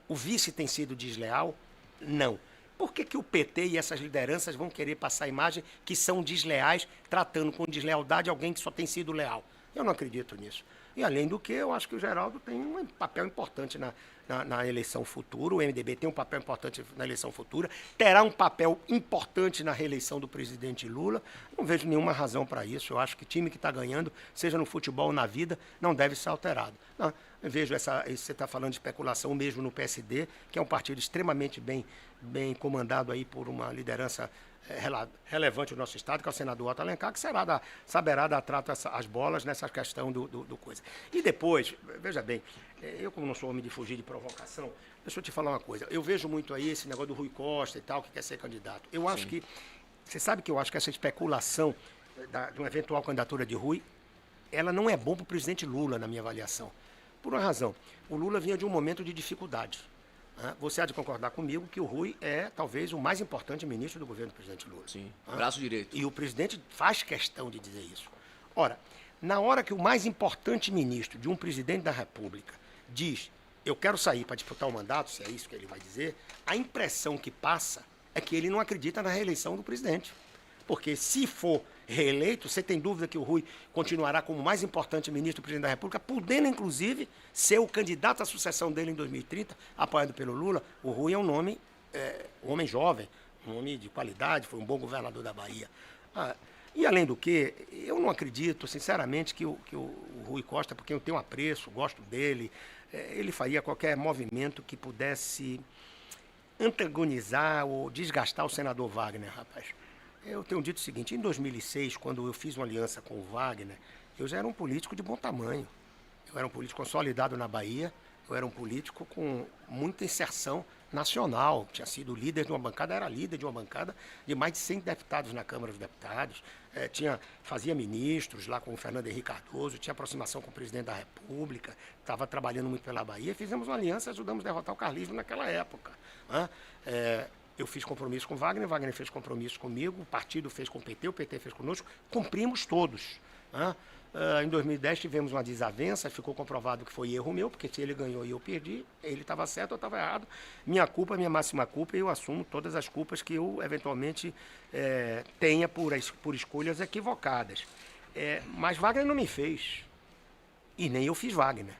O vice tem sido desleal? Não. Por que o PT e essas lideranças vão querer passar a imagem que são desleais, tratando com deslealdade alguém que só tem sido leal? Eu não acredito nisso. E, além do que, eu acho que o Geraldo tem um papel importante na eleição futura, o MDB tem um papel importante na eleição futura, terá um papel importante na reeleição do presidente Lula. Não vejo nenhuma razão para isso. Eu acho que time que está ganhando, seja no futebol ou na vida, não deve ser alterado. Não, eu vejo você está falando de especulação mesmo no PSD, que é um partido extremamente bem comandado aí por uma liderança relevante do nosso Estado, que é o senador Otto Alencar, que saberá dar trato às bolas nessa questão do coisa. E depois, veja bem, eu como não sou homem de fugir de provocação, deixa eu te falar uma coisa. Eu vejo muito aí esse negócio do Rui Costa e tal, que quer ser candidato. Eu acho que, você sabe que eu acho que essa especulação de uma eventual candidatura de Rui, ela não é bom para o presidente Lula, na minha avaliação. Por uma razão, o Lula vinha de um momento de dificuldade. Você há de concordar comigo que o Rui é talvez o mais importante ministro do governo do presidente Lula. Sim, braço direito. E o presidente faz questão de dizer isso. Ora, na hora que o mais importante ministro de um presidente da República diz, eu quero sair para disputar o mandato, se é isso que ele vai dizer, a impressão que passa é que ele não acredita na reeleição do presidente. Porque se for reeleito, você tem dúvida que o Rui continuará como o mais importante ministro do presidente da República, podendo, inclusive, ser o candidato à sucessão dele em 2030, apoiado pelo Lula. O Rui é um homem jovem, um homem de qualidade, foi um bom governador da Bahia. E, além do que, eu não acredito, sinceramente, que o Rui Costa, porque eu tenho apreço, gosto dele, ele faria qualquer movimento que pudesse antagonizar ou desgastar o senador Wagner, rapaz. Eu tenho dito o seguinte, em 2006, quando eu fiz uma aliança com o Wagner, eu já era um político de bom tamanho. Eu era um político consolidado na Bahia, eu era um político com muita inserção nacional. Tinha sido líder de uma bancada, era líder de uma bancada de mais de 100 deputados na Câmara dos Deputados. Fazia ministros lá com o Fernando Henrique Cardoso, tinha aproximação com o presidente da República, estava trabalhando muito pela Bahia. Fizemos uma aliança e ajudamos a derrotar o carlismo naquela época. Eu fiz compromisso com o Wagner, Wagner fez compromisso comigo, o partido fez com o PT fez conosco, cumprimos todos. Em 2010 tivemos uma desavença, ficou comprovado que foi erro meu, porque se ele ganhou e eu perdi, ele estava certo, eu estava errado. Minha culpa, minha máxima culpa, e eu assumo todas as culpas que eu eventualmente tenha por escolhas equivocadas. Mas Wagner não me fez, e nem eu fiz Wagner.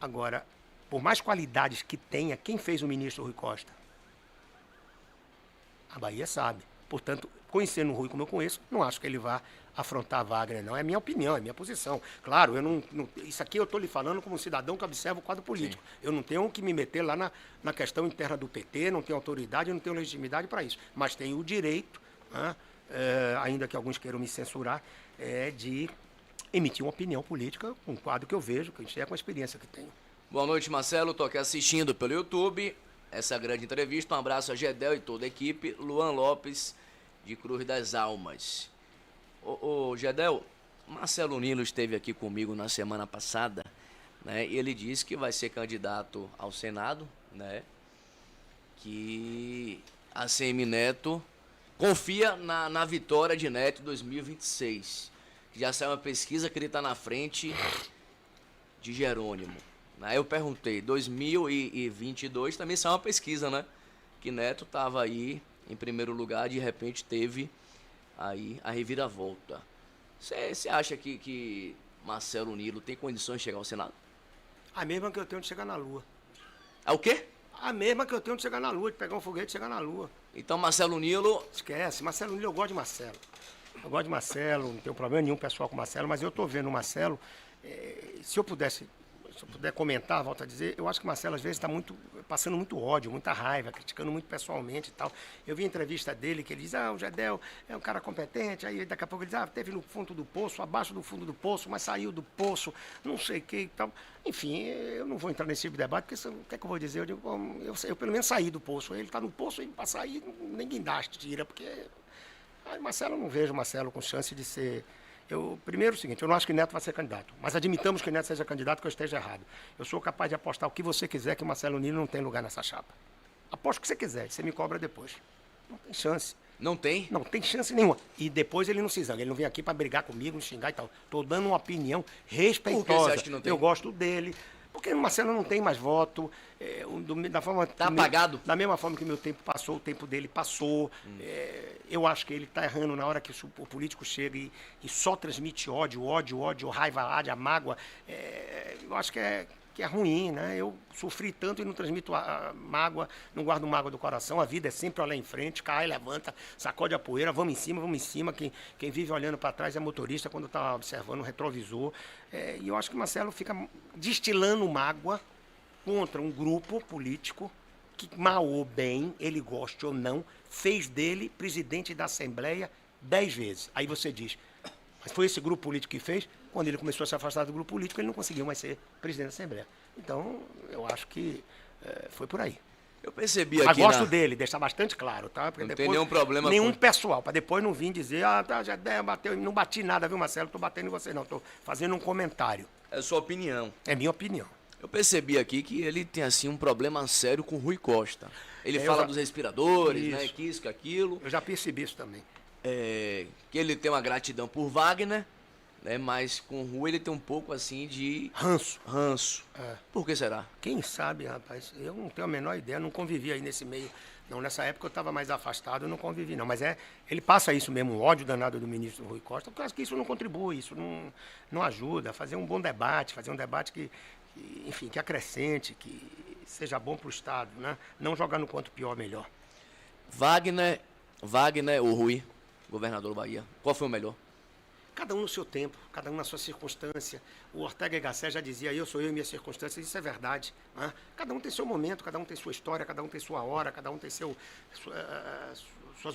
Agora, por mais qualidades que tenha, quem fez o ministro Rui Costa? A Bahia sabe. Portanto, conhecendo o Rui como eu conheço, não acho que ele vá afrontar Wagner, não. É minha opinião, é minha posição. Claro, isso aqui eu estou lhe falando como um cidadão que observa o quadro político. Sim. Eu não tenho que me meter lá na questão interna do PT, não tenho autoridade, não tenho legitimidade para isso. Mas tenho o direito, ainda que alguns queiram me censurar, de emitir uma opinião política com um quadro que eu vejo, que eu enxergo com a experiência que tenho. Boa noite, Marcelo. Estou aqui assistindo pelo YouTube. essa grande entrevista. Um abraço a Gedel e toda a equipe. Luan Lopes, de Cruz das Almas. Ô Gedel, Marcelo Nilo esteve aqui comigo na semana passada, né? E ele disse que vai ser candidato ao Senado, né? Que a ACM Neto confia na vitória de Neto em 2026. Já saiu uma pesquisa que ele está na frente de Jerônimo. Aí eu perguntei, 2022 também saiu uma pesquisa, né? Que Neto estava aí em primeiro lugar, de repente teve aí a reviravolta. Você acha que Marcelo Nilo tem condições de chegar ao Senado? A mesma que eu tenho de chegar na Lua. É o quê? A mesma que eu tenho de chegar na Lua, de pegar um foguete e chegar na Lua. Então Marcelo Nilo... Esquece, Marcelo Nilo, eu gosto de Marcelo. Eu gosto de Marcelo, não tenho problema nenhum pessoal com Marcelo, mas eu estou vendo o Marcelo, se eu puder comentar, volto a dizer, eu acho que o Marcelo às vezes está passando muito ódio, muita raiva, criticando muito pessoalmente e tal. Eu vi a entrevista dele que ele diz, o Gedel é um cara competente, aí daqui a pouco ele diz, teve no fundo do poço, abaixo do fundo do poço, mas saiu do poço, não sei o que e tal. Enfim, eu não vou entrar nesse tipo de debate, porque o que é que eu vou dizer? Eu digo, eu pelo menos saí do poço, ele está no poço e para sair nem guindaste tira, porque... Marcelo, eu não vejo Marcelo com chance de ser... Primeiro o seguinte, eu não acho que Neto vai ser candidato, mas admitamos que Neto seja candidato, que eu esteja errado. Eu sou capaz de apostar o que você quiser que o Marcelo Nilo não tem lugar nessa chapa. Aposto o que você quiser, você me cobra depois. Não tem chance. Não tem? Não tem chance nenhuma. E depois ele não se zanga, ele não vem aqui para brigar comigo, me xingar e tal. Estou dando uma opinião respeitosa. Por que você acha que não tem? Eu gosto dele. Porque o Marcelo não tem mais voto. Da forma está apagado? Da mesma forma que meu tempo passou, o tempo dele passou. Eu acho que ele está errando na hora que o político chega e só transmite ódio, raiva, a mágoa. Eu acho que é ruim, né? Eu sofri tanto e não transmito mágoa, não guardo mágoa do coração. A vida é sempre olhar em frente, cai, levanta, sacode a poeira, vamos em cima. Quem vive olhando para trás é motorista quando está observando o retrovisor. E eu acho que o Marcelo fica destilando mágoa contra um grupo político que, mal ou bem, ele goste ou não, fez dele presidente da Assembleia 10 vezes. Aí você diz, mas foi esse grupo político que fez? Quando ele começou a se afastar do grupo político, ele não conseguiu mais ser presidente da Assembleia. Então, eu acho que foi por aí. Eu percebi aqui. Mas gosto dele, deixar bastante claro, tá? Porque não depois, tem nenhum problema nenhum pessoal, para depois não vir dizer, já bateu, não bati nada, viu, Marcelo? Estou batendo em você, não. Estou fazendo um comentário. É sua opinião. É minha opinião. Eu percebi aqui que ele tem, assim, um problema sério com o Rui Costa. Ele fala dos respiradores, isso, né? Que isso, aquilo. Eu já percebi isso também. Que ele tem uma gratidão por Wagner, né? Mas com o Rui ele tem um pouco, assim, de... Ranço. Por que será? Quem sabe, rapaz? Eu não tenho a menor ideia, não convivi aí nesse meio. Não, nessa época eu estava mais afastado, eu não convivi, não. Mas ele passa isso mesmo, um ódio danado do ministro Rui Costa, porque eu acho que isso não contribui, isso não ajuda a fazer um bom debate, fazer um debate que enfim, que acrescente, que seja bom para o Estado, né? Não jogar no quanto pior, melhor. Wagner ou Rui, governador do Bahia, qual foi o melhor? Cada um no seu tempo, cada um na sua circunstância. O Ortega y Gasset já dizia, eu sou eu e minhas circunstâncias, isso é verdade. Né? Cada um tem seu momento, cada um tem sua história, cada um tem sua hora, cada um tem suas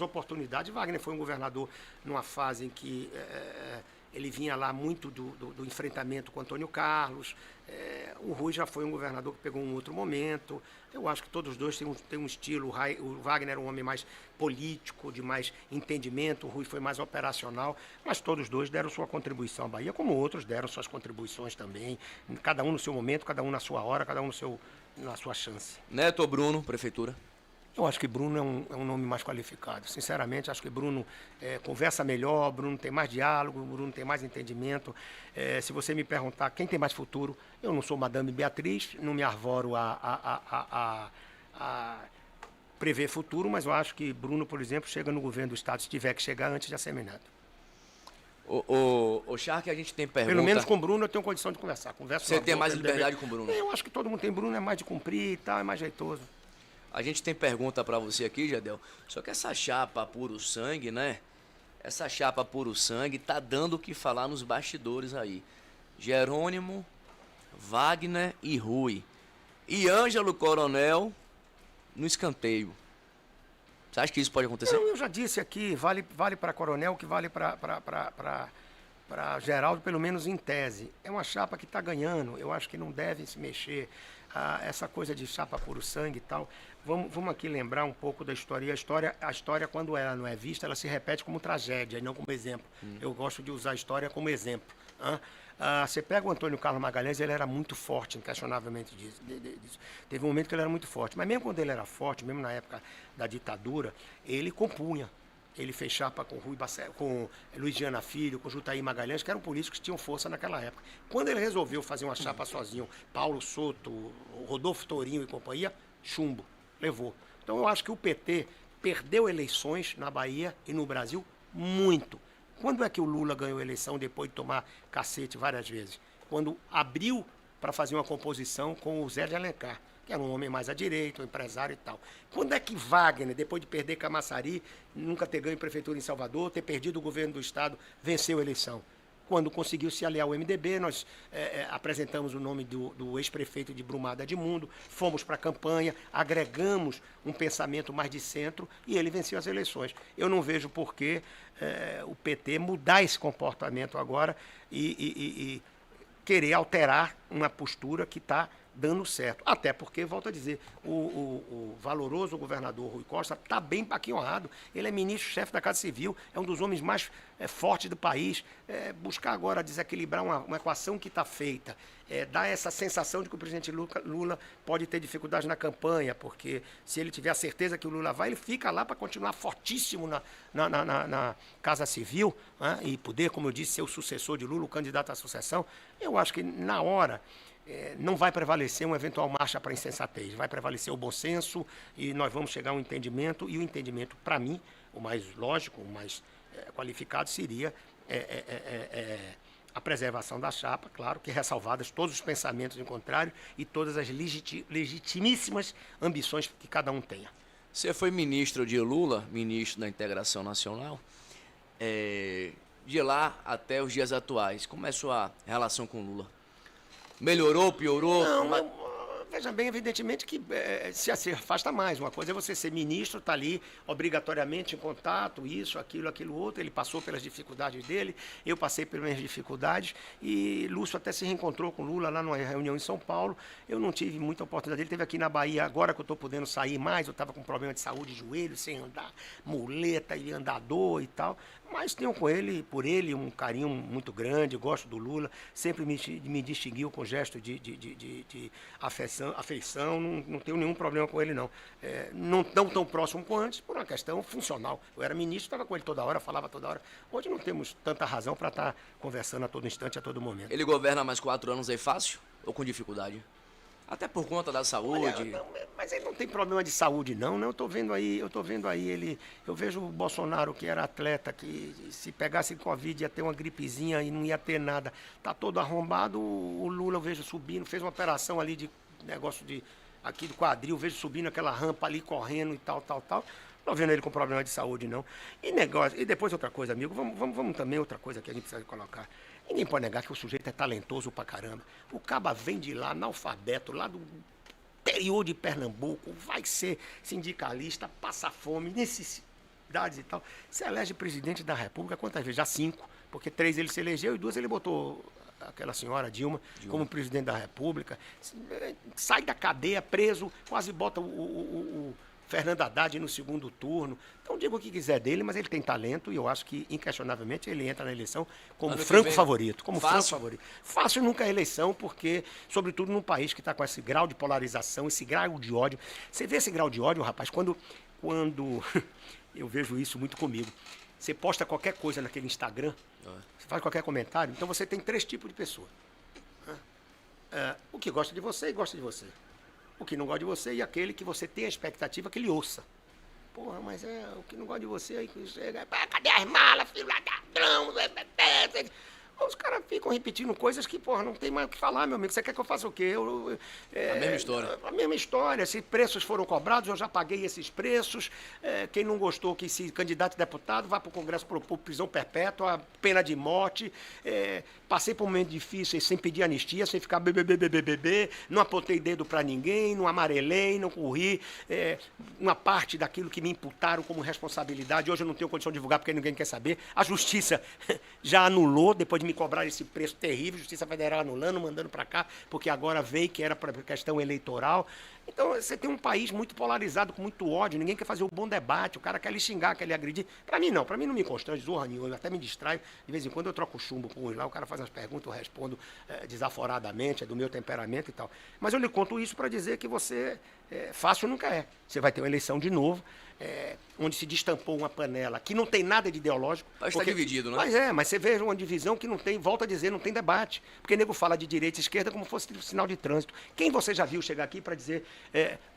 oportunidades. Wagner foi um governador numa fase em que ele vinha lá muito do enfrentamento com Antônio Carlos. O Rui já foi um governador que pegou um outro momento. Eu acho que todos os dois têm um estilo. O Wagner era um homem mais político, de mais entendimento. O Rui foi mais operacional. Mas todos os dois deram sua contribuição à Bahia, como outros deram suas contribuições também. Cada um no seu momento, cada um na sua hora, cada um na sua chance. Neto ou Bruno, prefeitura? Eu acho que Bruno é um nome mais qualificado. Sinceramente, acho que Bruno conversa melhor, Bruno tem mais diálogo, Bruno tem mais entendimento. Se você me perguntar quem tem mais futuro, eu não sou Madame Beatriz, não me arvoro a prever futuro, mas eu acho que Bruno, por exemplo, chega no governo do Estado, se tiver que chegar antes de ACM Neto. O Shark, a gente tem pergunta... Pelo menos com Bruno eu tenho condição de conversar. Você tem mais liberdade com Bruno? Eu acho que todo mundo tem. Bruno é mais de cumprir e tal, é mais jeitoso. A gente tem pergunta pra você aqui, Gedel. Só que essa chapa puro sangue, né? Essa chapa puro sangue tá dando o que falar nos bastidores aí. Jerônimo, Wagner e Rui. E Ângelo Coronel no escanteio. Você acha que isso pode acontecer? Eu já disse aqui, vale para Coronel, que vale para para Geraldo, pelo menos em tese. É uma chapa que está ganhando, eu acho que não deve se mexer. Essa coisa de chapa puro sangue e tal. Vamos aqui lembrar um pouco da história. E a história, quando ela não é vista, ela se repete como tragédia e não como exemplo. Eu gosto de usar a história como exemplo. Você pega o Antônio Carlos Magalhães, ele era muito forte, inquestionavelmente disso. Teve um momento que ele era muito forte. Mas mesmo quando ele era forte, mesmo na época da ditadura, ele compunha. Ele fez chapa com com Luiz Viana Filho, com Jutaí Magalhães, que eram políticos que tinham força naquela época. Quando ele resolveu fazer uma chapa sozinho, Paulo Soto, Rodolfo Tourinho e companhia, chumbo, levou. Então eu acho que o PT perdeu eleições na Bahia e no Brasil muito. Quando é que o Lula ganhou a eleição depois de tomar cacete várias vezes? Quando abriu para fazer uma composição com o Zé de Alencar, que era um homem mais à direita, um empresário e tal. Quando é que Wagner, depois de perder Camaçari, nunca ter ganho prefeitura em Salvador, ter perdido o governo do estado, venceu a eleição? Quando conseguiu se aliar ao MDB, nós apresentamos o nome do ex-prefeito de Brumada Edmundo, fomos para a campanha, agregamos um pensamento mais de centro e ele venceu as eleições. Eu não vejo por que o PT mudar esse comportamento agora e querer alterar uma postura que está dando certo. Até porque, volto a dizer, o valoroso governador Rui Costa está bem honrado. Ele é ministro-chefe da Casa Civil, é um dos homens mais fortes do país. Buscar agora desequilibrar uma equação que está feita, dar essa sensação de que o presidente Lula pode ter dificuldade na campanha, porque se ele tiver a certeza que o Lula vai, ele fica lá para continuar fortíssimo na Casa Civil, né, e poder, como eu disse, ser o sucessor de Lula, o candidato à sucessão. Eu acho que, na hora, não vai prevalecer uma eventual marcha para a insensatez, vai prevalecer o bom senso e nós vamos chegar a um entendimento, e o entendimento, para mim, o mais lógico, o mais qualificado seria a preservação da chapa, claro, que ressalvadas todos os pensamentos em contrário e todas as legitimíssimas ambições que cada um tenha. Você foi ministro de Lula, ministro da Integração Nacional, de lá até os dias atuais. Como é a sua relação com Lula? Melhorou, piorou? Não, veja bem, evidentemente que se afasta mais. Uma coisa é você ser ministro, está ali obrigatoriamente em contato, isso, aquilo outro. Ele passou pelas dificuldades dele, eu passei pelas minhas dificuldades, e Lúcio até se reencontrou com Lula lá numa reunião em São Paulo. Eu não tive muita oportunidade. Ele esteve aqui na Bahia, agora que eu estou podendo sair mais, eu estava com problema de saúde de joelho, sem andar, muleta e andador e tal. Mas tenho por ele um carinho muito grande, gosto do Lula, sempre me distinguiu com gesto de afeição, não tenho nenhum problema com ele, não. Não tão próximo quanto antes, por uma questão funcional. Eu era ministro, estava com ele toda hora, falava toda hora. Hoje não temos tanta razão para estar conversando a todo instante, a todo momento. Ele governa mais 4 anos aí fácil ou com dificuldade? Até por conta da saúde. Olha, mas ele não tem problema de saúde, não. Eu tô vendo aí ele. Eu vejo o Bolsonaro, que era atleta, que se pegasse Covid ia ter uma gripezinha e não ia ter nada. Tá todo arrombado. O Lula eu vejo subindo, fez uma operação ali de negócio aqui do quadril, eu vejo subindo aquela rampa ali, correndo e tal. Não tô vendo ele com problema de saúde, não. E depois outra coisa, amigo, vamos também, outra coisa que a gente precisa colocar. Ninguém pode negar que o sujeito é talentoso pra caramba. O caba vem de lá, analfabeto, lá do interior de Pernambuco, vai ser sindicalista, passa fome, necessidades e tal. Se elege presidente da República, quantas vezes? Já 5, porque 3 ele se elegeu e 2 ele botou aquela senhora Dilma como presidente da República. Sai da cadeia, preso, quase bota o Fernando Haddad no segundo turno. Então, diga o que quiser dele, mas ele tem talento e eu acho que, inquestionavelmente, ele entra na eleição como franco favorito. Fácil nunca é eleição, porque, sobretudo num país que está com esse grau de polarização, esse grau de ódio. Você vê esse grau de ódio, rapaz, quando eu vejo isso muito comigo. Você posta qualquer coisa naquele Instagram, você faz qualquer comentário, então você tem 3 tipos de pessoa. O que gosta de você e gosta de você. O que não gosta de você e aquele que você tem a expectativa que ele ouça. Porra, mas o que não gosta de você aí que chega, cadê as malas, filho da ladrão? Os caras ficam repetindo coisas que, porra, não tem mais o que falar, meu amigo. Você quer que eu faça o quê? A mesma história. A mesma história. Se preços foram cobrados, eu já paguei esses preços. Quem não gostou que se candidato a deputado vá para o Congresso propor prisão perpétua, pena de morte. Passei por um momento difícil sem pedir anistia, sem ficar bebê. Não apontei dedo para ninguém, não amarelei, não corri. Uma parte daquilo que me imputaram como responsabilidade, hoje eu não tenho condição de divulgar porque ninguém quer saber. A Justiça já anulou, depois de me cobrar esse preço terrível, Justiça Federal anulando, mandando para cá, porque agora veio que era para questão eleitoral. Então, você tem um país muito polarizado, com muito ódio, ninguém quer fazer um bom debate, o cara quer lhe xingar, quer lhe agredir. Para mim não me constrange, zorra nenhuma, eu até me distraio. De vez em quando eu troco chumbo com uns lá, o cara faz umas perguntas, eu respondo desaforadamente, é do meu temperamento e tal. Mas eu lhe conto isso para dizer que você, fácil nunca é. Você vai ter uma eleição de novo, onde se destampou uma panela que não tem nada de ideológico. Mas está dividido, né? Mas você vê uma divisão que não tem, volta a dizer, não tem debate. Porque nego fala de direita e esquerda como fosse sinal de trânsito. Quem você já viu chegar aqui para dizer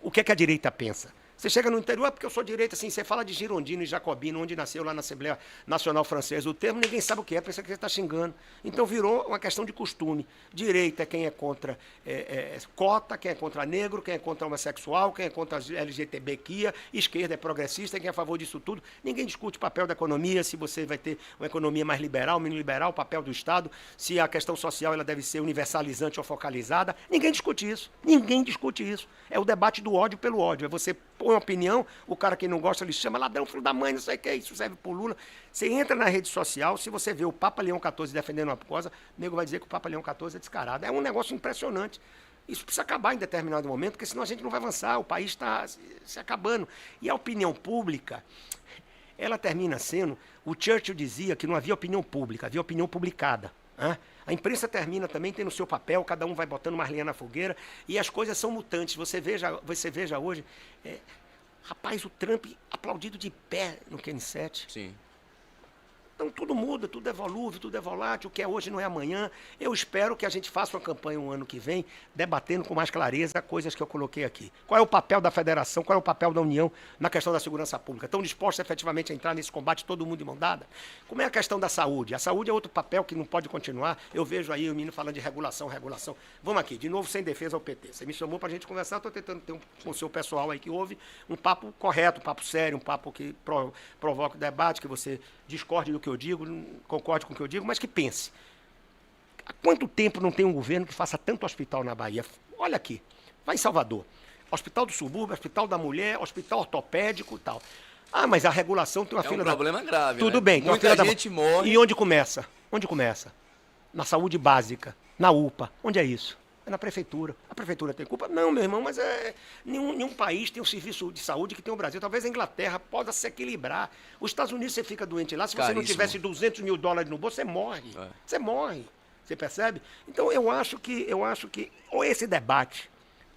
o que é que a direita pensa? Você chega no interior, porque eu sou direita, assim, você fala de girondino e jacobino, onde nasceu lá na Assembleia Nacional Francesa. O termo ninguém sabe o que é, pensa que você está xingando. Então virou uma questão de costume. Direita é quem é contra cota, quem é contra negro, quem é contra homossexual, quem é contra LGBTQIA, esquerda é progressista, quem é a favor disso tudo. Ninguém discute o papel da economia, se você vai ter uma economia mais liberal, menos liberal, o papel do Estado, se a questão social ela deve ser universalizante ou focalizada. Ninguém discute isso. Ninguém discute isso. É o debate do ódio pelo ódio. É você põe uma opinião, o cara que não gosta, ele chama ladrão, filho da mãe, não sei o que, isso serve pro Lula. Você entra na rede social, se você vê o Papa Leão XIV defendendo uma coisa, o nego vai dizer que o Papa Leão XIV é descarado. É um negócio impressionante. Isso precisa acabar em determinado momento, porque senão a gente não vai avançar, o país está se acabando. E a opinião pública, ela termina sendo... O Churchill dizia que não havia opinião pública, havia opinião publicada. A imprensa termina também tendo o seu papel, cada um vai botando uma lenha na fogueira, e as coisas são mutantes. Você veja hoje, rapaz, o Trump aplaudido de pé no Q7. Sim. Então tudo muda, tudo é volúvel, tudo é volátil, o que é hoje não é amanhã. Eu espero que a gente faça uma campanha um ano que vem, debatendo com mais clareza coisas que eu coloquei aqui. Qual é o papel da federação, qual é o papel da União na questão da segurança pública? Estão dispostos efetivamente a entrar nesse combate, todo mundo de mão dada? Como é a questão da saúde? A saúde é outro papel que não pode continuar. Eu vejo aí o menino falando de regulação. Vamos aqui, de novo, sem defesa ao PT. Você me chamou para a gente conversar, estou tentando ter com o seu pessoal aí que ouve um papo correto, um papo sério, um papo que provoque debate, que você discorde do que eu digo, concorde com o que eu digo, mas que pense. Há quanto tempo não tem um governo que faça tanto hospital na Bahia? Olha aqui, vai em Salvador. Hospital do Subúrbio, Hospital da Mulher, Hospital Ortopédico e tal. Ah, mas a regulação tem uma fila... É um problema grave, Tudo né? bem. Muita gente morre. E onde começa? Onde começa? Na saúde básica, na UPA. Onde é isso? É na prefeitura. A prefeitura tem culpa? Não, meu irmão, mas nenhum país tem um serviço de saúde que tem o Brasil. Talvez a Inglaterra possa se equilibrar. Os Estados Unidos, você fica doente lá, se você não tivesse $200 mil no bolso, você morre. Você morre. Você percebe? Então, eu acho que ou esse debate,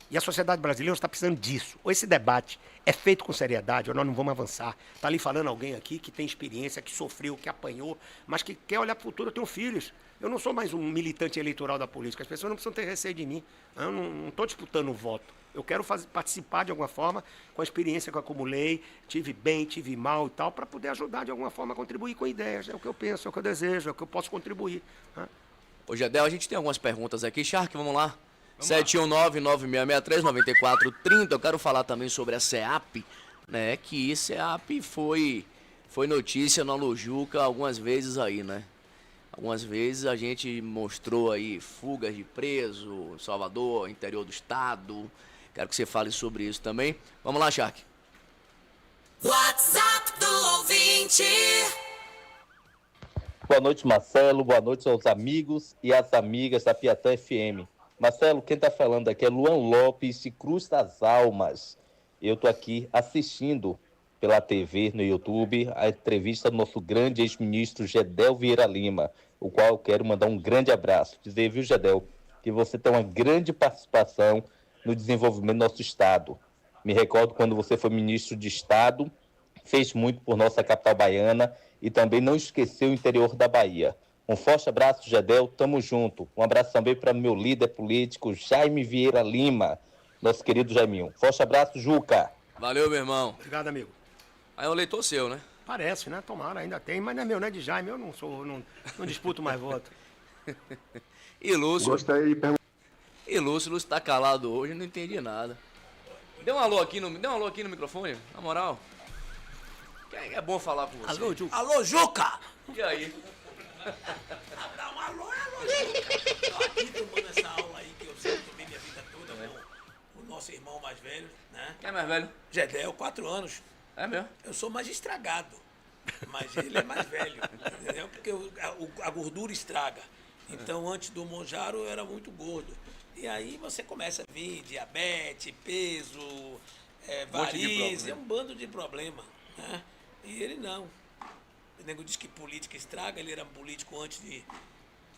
e a sociedade brasileira está precisando disso, ou esse debate é feito com seriedade, ou nós não vamos avançar. Está ali falando alguém aqui que tem experiência, que sofreu, que apanhou, mas que quer olhar para o futuro. Eu tenho filhos. Eu não sou mais um militante eleitoral da política. As pessoas não precisam ter receio de mim. Eu não estou disputando o voto. Eu quero participar de alguma forma com a experiência que eu acumulei, tive bem, tive mal e tal, para poder ajudar de alguma forma a contribuir com ideias. É o que eu penso, é o que eu desejo, é o que eu posso contribuir. Ô, Gedel, a gente tem algumas perguntas aqui. Shark, vamos lá? 719-9663-9430. Eu quero falar também sobre a SEAP, né? Que SEAP foi notícia no Alojuca algumas vezes aí, né? Algumas vezes a gente mostrou aí fugas de preso, Salvador, interior do estado. Quero que você fale sobre isso também. Vamos lá, Shark. WhatsApp do ouvinte. Boa noite, Marcelo. Boa noite aos amigos e às amigas da Piatã FM. Marcelo, quem está falando aqui é Luan Lopes, de Cruz das Almas. Eu estou aqui assistindo pela TV, no YouTube, a entrevista do nosso grande ex-ministro Gedel Vieira Lima, o qual eu quero mandar um grande abraço. Dizer, viu, Gedel, que você tem uma grande participação no desenvolvimento do nosso Estado. Me recordo quando você foi ministro de Estado, fez muito por nossa capital baiana e também não esqueceu o interior da Bahia. Um forte abraço, Gedel, tamo junto. Um abraço também para meu líder político, Jaime Vieira Lima, nosso querido Jaiminho. Forte abraço, Juca. Valeu, meu irmão. Obrigado, amigo. Aí é um eleitor seu, né? Parece, né? Tomara, ainda tem, mas não é meu, não é de Jaime, eu não disputo mais voto. E Lúcio? Gostaria de perguntar. E Lúcio tá calado hoje, não entendi nada. Dê um alô aqui no microfone, na moral. É bom falar com você. Alô, Juca. Alô, Juca! E aí? Dá um alô, Juca. Tô aqui tomando essa aula aí que eu sempre tomei minha vida toda com o nosso irmão mais velho, né? Quem é mais velho? Gedel, 4 anos. É mesmo? Eu sou mais estragado, mas ele é mais velho, entendeu? Porque a gordura estraga. Então, antes do Monjaro, eu era muito gordo. E aí você começa a vir diabetes, peso, varizes, é um bando de problema, né? E ele não. O nego diz que política estraga, ele era político antes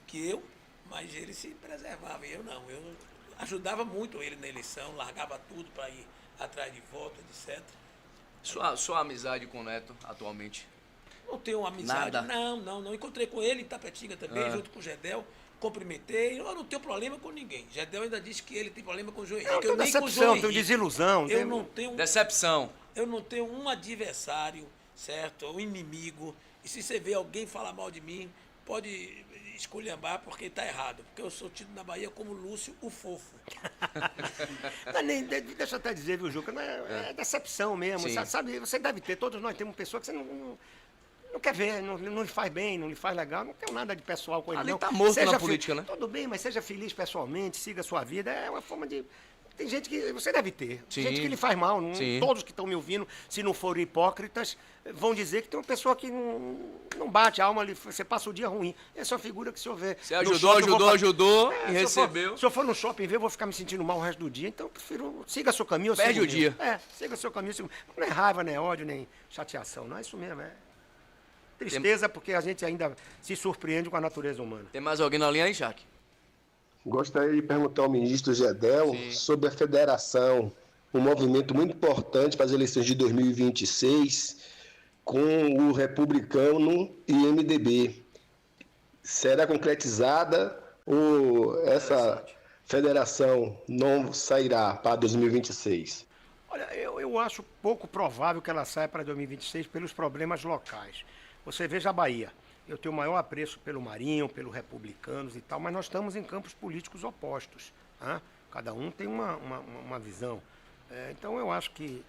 que eu, mas ele se preservava, e eu não. Eu ajudava muito ele na eleição, largava tudo para ir atrás de voto, etc. Sua amizade com o Neto, atualmente? Não tenho uma amizade. Nada? Não. Encontrei com ele em Tapetinga também, junto com o Gedel. Cumprimentei, eu não tenho problema com ninguém. Gedel ainda disse que ele tem problema com o João Henrique. Eu nem com o João Henrique. Tem desilusão. Eu não tenho... Decepção. Eu não tenho um adversário, certo? Um inimigo. E se você vê alguém falar mal de mim, pode esculhambar porque está errado. Porque eu sou tido na Bahia como Lúcio, o fofo. Deixa eu até dizer, viu, Juca? É decepção mesmo. Sabe, você deve ter, todos nós temos pessoas que você não quer ver, não lhe faz bem, não lhe faz legal, não tem nada de pessoal com ele, Ali não. tá morto na política, né? Tudo bem, mas seja feliz pessoalmente, siga a sua vida, é uma forma de... Tem gente que você deve ter, gente que lhe faz mal, todos que estão me ouvindo, se não forem hipócritas, vão dizer que tem uma pessoa que não bate a alma, você passa o dia ruim. Essa é uma figura que se eu ver... Você ajudou e recebeu. Se eu for no shopping ver, eu vou ficar me sentindo mal o resto do dia, então eu prefiro... Siga seu caminho. Perde o dia. Siga seu caminho. Não é raiva, não é ódio, nem chateação, não é isso mesmo, tristeza, porque a gente ainda se surpreende com a natureza humana. Tem mais alguém na linha aí, Jaque? Gostaria de perguntar ao ministro Gedel sobre a federação, um movimento muito importante para as eleições de 2026, com o Republicano e MDB. Será concretizada ou essa federação não sairá para 2026? Olha, eu acho pouco provável que ela saia para 2026 pelos problemas locais. Você veja a Bahia. Eu tenho o maior apreço pelo Marinho, pelos republicanos e tal, mas nós estamos em campos políticos opostos. Né? Cada um tem uma visão. Então eu acho que...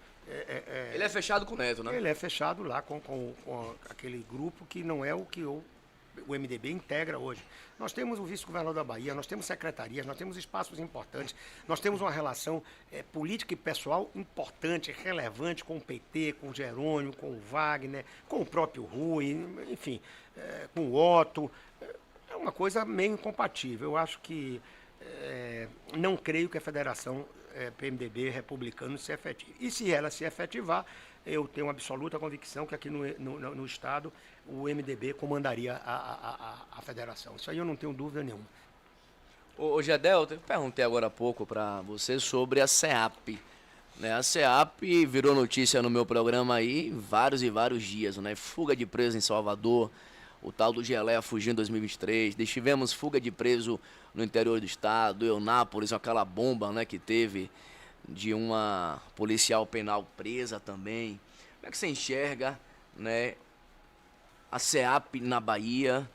Ele é fechado com o Neto, né? Ele é fechado lá com aquele grupo que não é o que o MDB integra hoje. Nós temos o vice-governador da Bahia, nós temos secretarias, nós temos espaços importantes, nós temos uma relação política e pessoal importante, relevante com o PT, com o Jerônimo, com o Wagner, com o próprio Rui, enfim, com o Otto. É uma coisa meio incompatível. Eu acho que não creio que a federação PMDB republicano se efetive. E se ela se efetivar, eu tenho absoluta convicção que aqui no Estado o MDB comandaria a federação. Isso aí eu não tenho dúvida nenhuma. Ô Gedel, eu perguntei agora há pouco para você sobre a SEAP. Né? A SEAP virou notícia no meu programa aí vários e vários dias. Né? Fuga de preso em Salvador, o tal do Geleia fugiu em 2023. Tivemos fuga de preso no interior do estado, Eunápolis, aquela bomba, né, que teve de uma policial penal presa também. Como é que você enxerga, né, a SEAP na Bahia?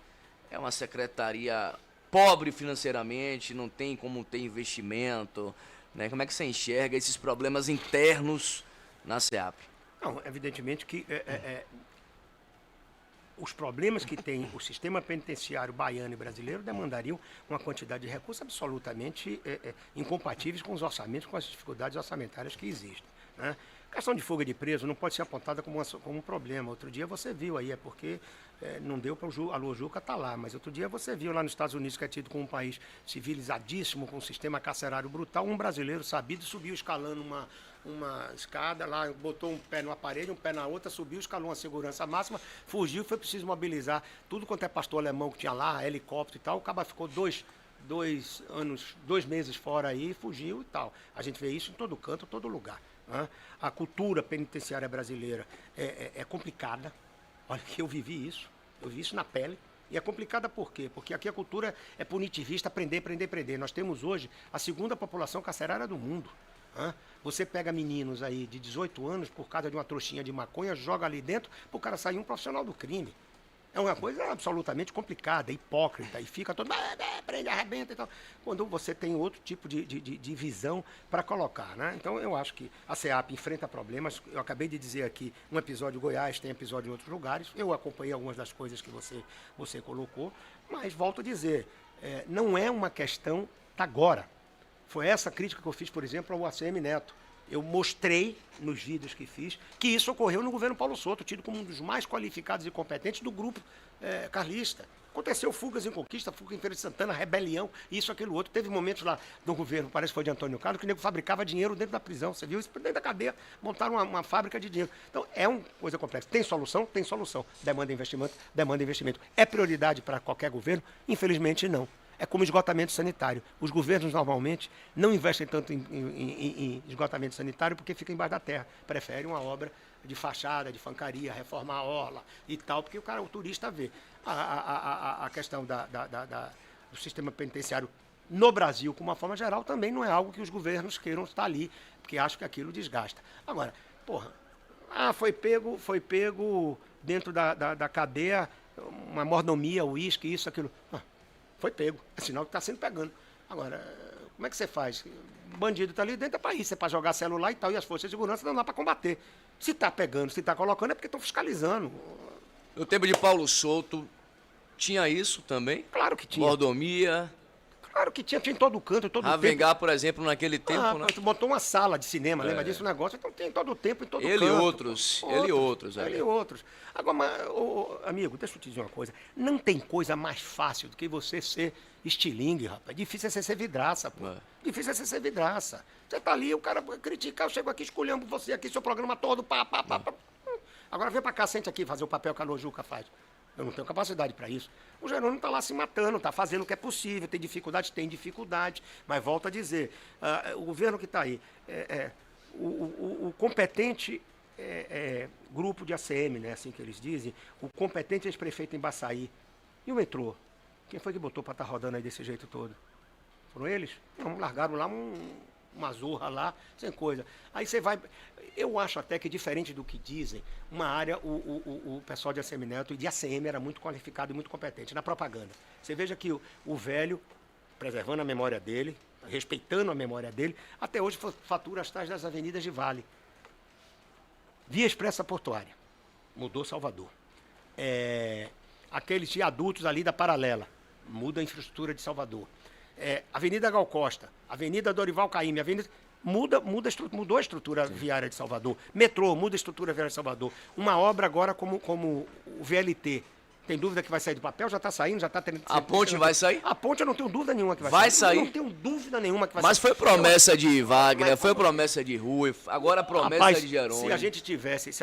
É uma secretaria pobre financeiramente, não tem como ter investimento, né? Como é que você enxerga esses problemas internos na SEAP? Não, evidentemente que os problemas que tem o sistema penitenciário baiano e brasileiro demandariam uma quantidade de recursos absolutamente incompatíveis com os orçamentos, com as dificuldades orçamentárias que existem. Né? A questão de fuga de preso não pode ser apontada como um problema. Outro dia você viu aí, porque não deu para a Alô Juca estar lá, mas outro dia você viu lá nos Estados Unidos, que é tido como um país civilizadíssimo, com um sistema carcerário brutal, um brasileiro sabido subiu escalando uma escada lá, botou um pé numa parede, um pé na outra, subiu, escalou uma segurança máxima, fugiu, foi preciso mobilizar tudo quanto é pastor alemão que tinha lá, helicóptero e tal, o cara ficou 2 meses fora aí, fugiu e tal. A gente vê isso em todo canto, em todo lugar. Né? A cultura penitenciária brasileira é complicada. Olha que eu vivi isso na pele. E é complicada por quê? Porque aqui a cultura é punitivista, prender. Nós temos hoje a segunda população carcerária do mundo. Você pega meninos aí de 18 anos por causa de uma trouxinha de maconha, joga ali dentro, para o cara sair um profissional do crime. É uma coisa absolutamente complicada, hipócrita, e fica todo, prende, arrebenta e tal, quando você tem outro tipo de visão para colocar, né? Então, eu acho que a SEAP enfrenta problemas. Eu acabei de dizer aqui, um episódio em Goiás, tem episódio em outros lugares. Eu acompanhei algumas das coisas que você colocou, mas volto a dizer, não é uma questão da agora. Foi essa crítica que eu fiz, por exemplo, ao ACM Neto. Eu mostrei nos vídeos que fiz que isso ocorreu no governo Paulo Souto, tido como um dos mais qualificados e competentes do grupo carlista. Aconteceu fugas em Conquista, fuga em Feira de Santana, rebelião, isso, aquilo, outro. Teve momentos lá no governo, parece que foi de Antônio Carlos, que o nego fabricava dinheiro dentro da prisão. Você viu isso dentro da cadeia, montaram uma fábrica de dinheiro. Então, é uma coisa complexa. Tem solução? Tem solução. Demanda investimento? Demanda investimento. É prioridade para qualquer governo? Infelizmente, não. É como esgotamento sanitário. Os governos, normalmente, não investem tanto em esgotamento sanitário porque fica embaixo da terra. Preferem uma obra de fachada, de fancaria, reformar a orla e tal, porque o turista vê. A questão do sistema penitenciário no Brasil, como uma forma geral, também não é algo que os governos queiram estar ali, porque acham que aquilo desgasta. Agora, foi pego dentro da cadeia uma mordomia, uísque, isso, aquilo. Foi pego. É sinal que está sendo pegando. Agora, como é que você faz? O bandido está ali dentro, é para isso, é para jogar celular e tal, e as forças de segurança estão lá para combater. Se está pegando, se está colocando, é porque estão fiscalizando. No tempo de Paulo Souto, tinha isso também? Claro que tinha. Mordomia. Claro que tinha em todo canto, em todo tempo. Ravengar, por exemplo, naquele tempo, né? Tu botou uma sala de cinema, lembra disso? Um negócio, então tem em todo tempo, em todo canto. Ele e outros. Agora, amigo, deixa eu te dizer uma coisa. Não tem coisa mais fácil do que você ser estilingue, rapaz. Difícil é você ser vidraça, pô. Difícil é você ser vidraça. Você tá ali, o cara critica, eu chego aqui escolhendo você aqui, seu programa todo, pá. Agora vem pra cá, sente aqui, fazer o papel que a Lojuca faz. Eu não tenho capacidade para isso. O Jerônimo está lá se matando, está fazendo o que é possível, tem dificuldade, mas volto a dizer, o governo que está aí, o competente grupo de ACM, né, assim que eles dizem, o competente ex-prefeito em Baçaí, e o metrô? Quem foi que botou para estar rodando aí desse jeito todo? Foram eles? Não, largaram lá uma zorra lá, sem coisa. Aí você vai... Eu acho até que, diferente do que dizem, uma área, o pessoal de ACM Neto e de ACM era muito qualificado e muito competente na propaganda. Você veja que o velho, preservando a memória dele, respeitando a memória dele, até hoje fatura as tais das avenidas de Vale. Via Expressa Portuária, mudou Salvador. Aqueles viadutos ali da Paralela, muda a infraestrutura de Salvador. Avenida Gal Costa, Avenida Dorival Caymmi, mudou a estrutura viária de Salvador. Metrô, muda a estrutura viária de Salvador. Uma obra agora como o VLT. Tem dúvida que vai sair do papel? Já está saindo, já está tendo... A ponte vai sair? A ponte eu não tenho dúvida nenhuma que vai sair. Vai sair? sair? Eu não tenho dúvida nenhuma que vai Mas sair. Mas foi promessa de Wagner, foi promessa de Rui, agora promessa de Jerônimo. Se a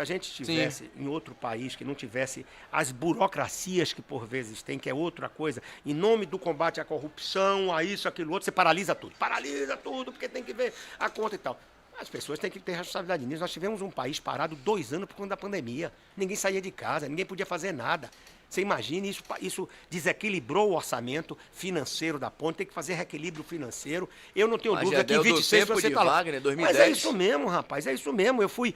gente tivesse em outro país que não tivesse as burocracias que por vezes tem, que é outra coisa, em nome do combate à corrupção, a isso, aquilo, outro, você paralisa tudo. Paralisa tudo, porque tem que ver a conta e tal. As pessoas têm que ter responsabilidade nisso. Nós tivemos um país parado 2 anos por conta da pandemia. Ninguém saía de casa, ninguém podia fazer nada. Você imagina, isso desequilibrou o orçamento financeiro da ponte, tem que fazer reequilíbrio financeiro. Eu não tenho dúvida que em 26 você está lá. Wagner, 2010. Mas é isso mesmo, rapaz, é isso mesmo. Eu fui,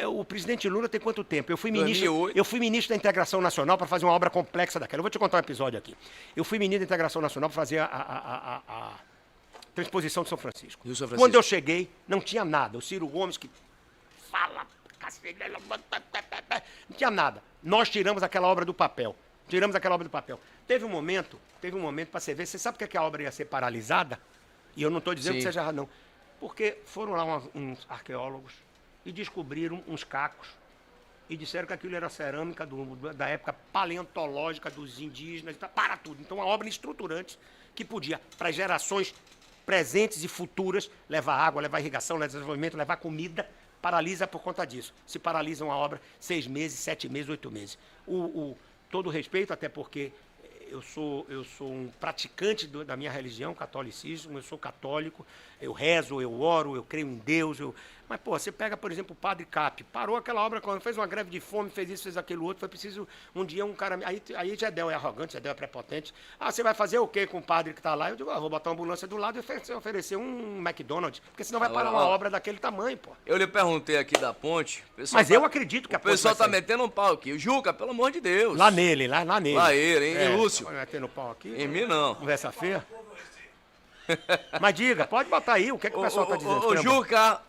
o presidente Lula tem quanto tempo? Eu fui ministro da Integração Nacional para fazer uma obra complexa daquela. Eu vou te contar um episódio aqui. Eu fui ministro da Integração Nacional para fazer a transposição de São Francisco. Quando eu cheguei, não tinha nada. O Ciro Gomes que fala... Não tinha nada. Nós tiramos aquela obra do papel. Teve um momento para você ver, você sabe por que a obra ia ser paralisada? E eu não estou dizendo que seja errado, não. Porque foram lá uns arqueólogos e descobriram uns cacos e disseram que aquilo era cerâmica da época paleontológica dos indígenas, para tudo. Então, uma obra estruturante que podia, para as gerações presentes e futuras, levar água, levar irrigação, levar desenvolvimento, levar comida, paralisa por conta disso. Se paralisa uma obra 6 meses, 7 meses, 8 meses. Todo respeito, até porque eu sou um praticante da minha religião, catolicismo, eu sou católico, eu rezo, eu oro, eu creio em Deus, Mas, pô, você pega, por exemplo, o Padre Cap, parou aquela obra, fez uma greve de fome, fez isso, fez aquilo outro, foi preciso, um dia um cara, aí Gedel é arrogante, Gedel é prepotente. Você vai fazer o quê com o padre que está lá? Eu digo, vou botar uma ambulância do lado e oferecer um McDonald's, porque senão vai parar uma obra daquele tamanho, pô. Eu lhe perguntei aqui da ponte. Mas eu acredito que a ponte O pessoal tá metendo um pau aqui. O Juca, pelo amor de Deus. Lá nele. Lá ele, hein? E Lúcio? Vai metendo pau aqui? Em mim, não. Conversa feia. Mas diga, pode botar aí, o que é que o pessoal tá dizendo? Ô, Juca,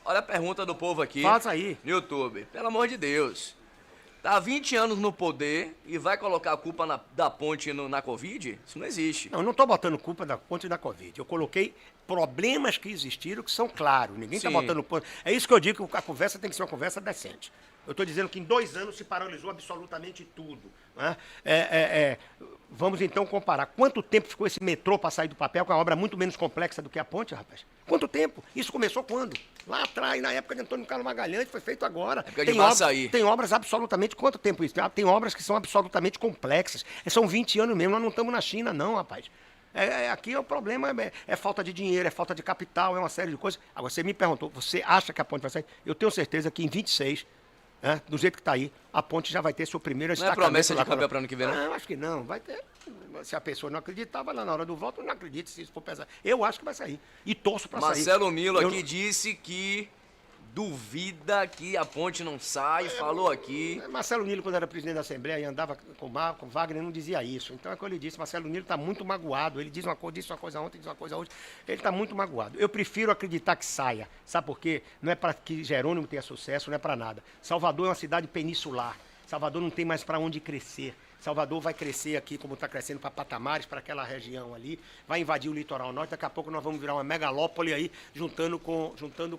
olha a pergunta do povo aqui. Faz aí. No YouTube. Pelo amor de Deus. Tá há 20 anos no poder e vai colocar a culpa da ponte na Covid? Isso não existe. Não, eu não estou botando culpa da ponte da Covid. Eu coloquei problemas que existiram que são claros. Ninguém está botando ponte. É isso que eu digo, que a conversa tem que ser uma conversa decente. Eu estou dizendo que em 2 anos se paralisou absolutamente tudo. Né? Vamos então comparar. Quanto tempo ficou esse metrô para sair do papel, com uma obra muito menos complexa do que a ponte, rapaz? Quanto tempo? Isso começou quando? Lá atrás, na época de Antônio Carlos Magalhães, foi feito agora. Tem obras absolutamente... Quanto tempo isso? Tem obras que são absolutamente complexas. São 20 anos mesmo, nós não estamos na China, não, rapaz. Aqui o problema é falta de dinheiro, é falta de capital, é uma série de coisas. Agora, você me perguntou, você acha que a ponte vai sair? Eu tenho certeza que em 26... do jeito que está aí, a ponte já vai ter seu primeiro estacamento. Não é promessa de câmbio para ano que vem, não? Não, acho que não. Vai ter. Se a pessoa não acreditava lá na hora do voto, eu não acredito se isso for pesar. Eu acho que vai sair. E torço para sair. Marcelo Milo aqui disse que duvida que a ponte não sai, falou aqui. Marcelo Nilo, quando era presidente da Assembleia e andava com Wagner, não dizia isso. Então é o que ele disse. Marcelo Nilo está muito magoado. Ele disse uma coisa ontem, diz uma coisa hoje. Ele está muito magoado. Eu prefiro acreditar que saia. Sabe por quê? Não é para que Jerônimo tenha sucesso, não é para nada. Salvador é uma cidade peninsular. Salvador não tem mais para onde crescer. Salvador vai crescer aqui, como está crescendo, para patamares, para aquela região ali, vai invadir o litoral norte, daqui a pouco nós vamos virar uma megalópole aí, juntando com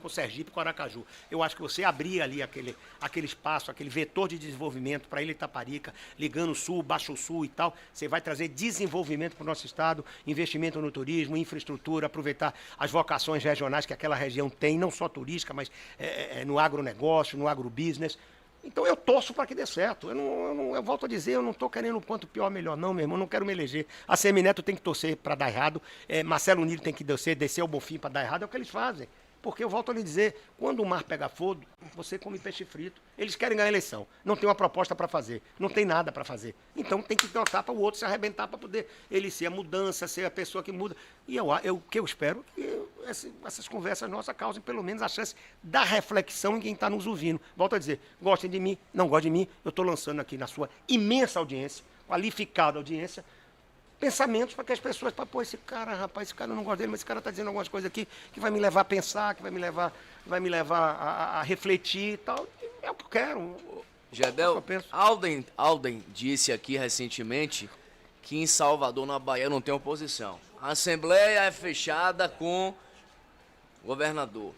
Sergipe e com Aracaju. Eu acho que você abrir ali aquele espaço, aquele vetor de desenvolvimento para Ilha Itaparica, ligando o sul, baixo sul e tal, você vai trazer desenvolvimento para o nosso estado, investimento no turismo, infraestrutura, aproveitar as vocações regionais que aquela região tem, não só turística, mas no agronegócio, no agrobusiness. Então eu torço para que dê certo. Eu volto a dizer, eu não estou querendo quanto pior, melhor não, meu irmão. Eu não quero me eleger. A Semineto tem que torcer para dar errado. Marcelo Nilo tem que descer ao Bonfim para dar errado. É o que eles fazem. Porque eu volto a lhe dizer, quando o mar pega fogo, você come peixe frito. Eles querem ganhar a eleição. Não tem uma proposta para fazer. Não tem nada para fazer. Então tem que notar para o outro se arrebentar para poder ele ser a mudança, ser a pessoa que muda. E o que eu espero que essas conversas nossas causem pelo menos a chance da reflexão em quem está nos ouvindo. Volto a dizer, gostem de mim, não gostem de mim. Eu estou lançando aqui na sua imensa audiência, qualificada audiência, pensamentos para que as pessoas, esse cara eu não gosto dele, mas esse cara está dizendo algumas coisas aqui que vai me levar a pensar, que vai me levar a refletir e tal. É o que eu quero. Gedel, Alden disse aqui recentemente que em Salvador, na Bahia, não tem oposição. A Assembleia é fechada com o governador.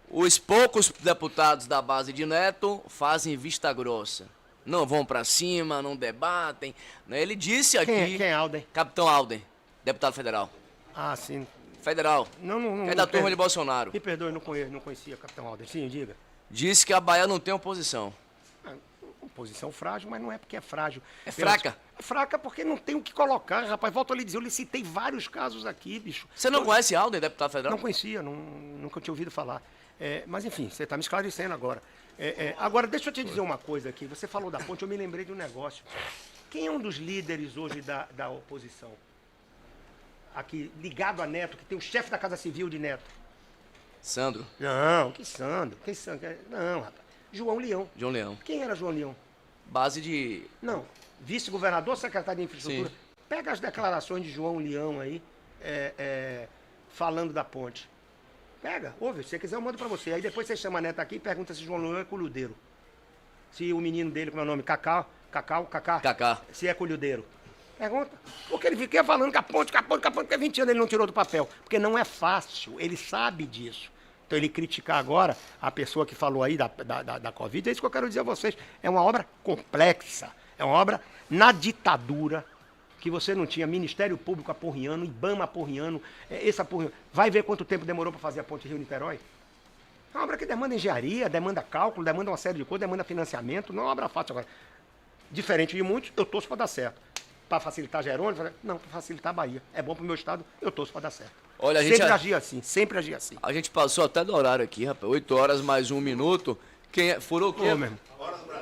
Os poucos deputados da base de Neto fazem vista grossa. Não vão pra cima, não debatem. Ele disse aqui... Quem é Alden? Capitão Alden, deputado federal. Ah, sim. Federal. Não, é da turma de Bolsonaro. Me perdoe, não conhecia Capitão Alden. Sim, diga. Disse que a Bahia não tem oposição. Oposição frágil, mas não é porque é frágil. É fraca? É fraca porque não tem o que colocar, rapaz. Volto a lhe dizer, eu lhe citei vários casos aqui, bicho. Você não conhece Alden, deputado federal? Não conhecia, nunca tinha ouvido falar. Mas enfim, você está me esclarecendo agora. Agora, deixa eu te dizer uma coisa aqui. Você falou da ponte, eu me lembrei de um negócio. Quem é um dos líderes hoje da oposição? Aqui, ligado a Neto, que tem o chefe da Casa Civil de Neto. Sandro. Não, que Sandro? Quem Sandro? Não, rapaz. João Leão. João Leão. Quem era João Leão? Base de... Não, vice-governador, secretário de infraestrutura. Sim. Pega as declarações de João Leão aí, falando da ponte. Pega, ouve, se você quiser eu mando pra você. Aí depois você chama a Neta aqui e pergunta se João Leão é colhudeiro. Se o menino dele, como é o nome? Cacá. Se é colhudeiro. Pergunta. Porque ele fica falando que a ponte, porque 20 anos ele não tirou do papel. Porque não é fácil, ele sabe disso. Então ele criticar agora a pessoa que falou aí da Covid, é isso que eu quero dizer a vocês. É uma obra complexa, é uma obra na ditadura, que você não tinha Ministério Público aporreando, IBAMA aporreando, esse aporreando. Vai ver quanto tempo demorou para fazer a ponte Rio-Niterói? É uma obra que demanda engenharia, demanda cálculo, demanda uma série de coisas, demanda financiamento, não é uma obra fácil agora. Diferente de muitos, eu torço para dar certo. Para facilitar Jerônimo, não, para facilitar a Bahia. É bom para o meu estado, eu torço para dar certo. Olha, a gente sempre agi assim. A gente passou até do horário aqui, rapaz. 8 horas mais 1 minuto. Quem é? Furou o quê?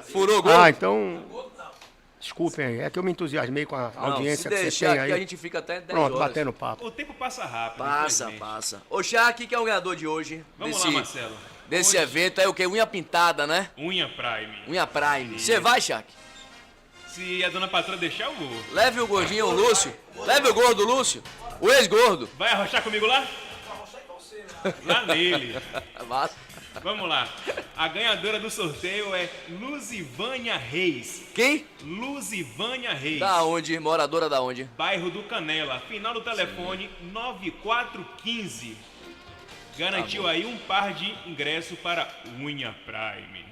Furou o gol? Então... Desculpem aí, é que eu me entusiasmei com a audiência que você tem aí. A gente fica até 10 Pronto, horas. batendo papo. O tempo passa rápido. Passa. Ô, Shaq, quem é o ganhador de hoje? Vamos lá, Marcelo. Desse evento é o quê? Unha pintada, né? Unha Prime. Unha Prime. Você vai, Shaq? Se a dona patroa deixar, eu vou. Leve o gordinho, o Lúcio. Leve o gordo, Lúcio. O ex-gordo. Vai arrochar comigo lá? Lá nele. Vamos lá. A ganhadora do sorteio é Luzivânia Reis. Quem? Luzivânia Reis. Da onde? Moradora da onde? Bairro do Canela. Final do telefone 9415. Garantiu aí um par de ingressos para Unha Prime.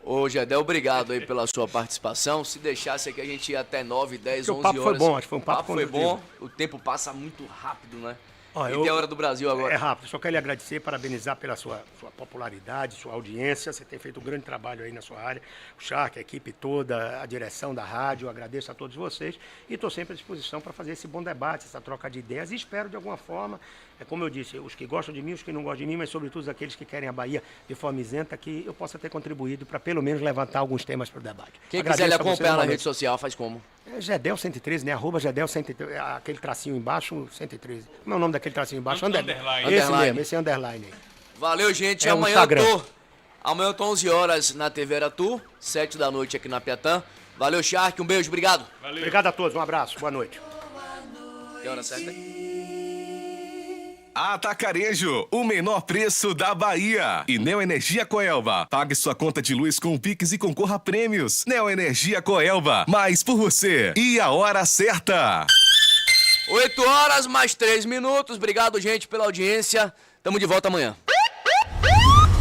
Ô, Gedel, obrigado aí pela sua participação. Se deixasse aqui, a gente ia até 9, 10, 11 horas. O papo foi bom, acho que foi um papo foi bom. O tempo passa muito rápido, né? Ó, e tem a Hora do Brasil agora. É rápido, só quero lhe agradecer, parabenizar pela sua popularidade, sua audiência. Você tem feito um grande trabalho aí na sua área. O Shark, a equipe toda, a direção da rádio, agradeço a todos vocês. E estou sempre à disposição para fazer esse bom debate, essa troca de ideias. E espero, de alguma forma, como eu disse, os que gostam de mim, os que não gostam de mim, mas sobretudo aqueles que querem a Bahia de forma isenta, que eu possa ter contribuído para pelo menos levantar alguns temas para o debate. Quem quiser lhe acompanhar na rede social, faz como? É Gedel 113, né? @, aquele tracinho embaixo, 113. Como é o nome daquele tracinho embaixo? Underline. Esse mesmo, esse underline aí. Valeu, gente. É Amanhã eu tô 11 horas na TV Aratu, 7 da noite aqui na Piatã. Valeu, Shark. Um beijo, obrigado. Valeu. Obrigado a todos, um abraço, boa noite. Que hora certa? Atacarejo, o menor preço da Bahia. E Neoenergia Coelba. Pague sua conta de luz com o Pix e concorra a prêmios. Neoenergia Coelba, mais por você. E a hora certa. 8 horas mais 3 minutos. Obrigado, gente, pela audiência. Tamo de volta amanhã.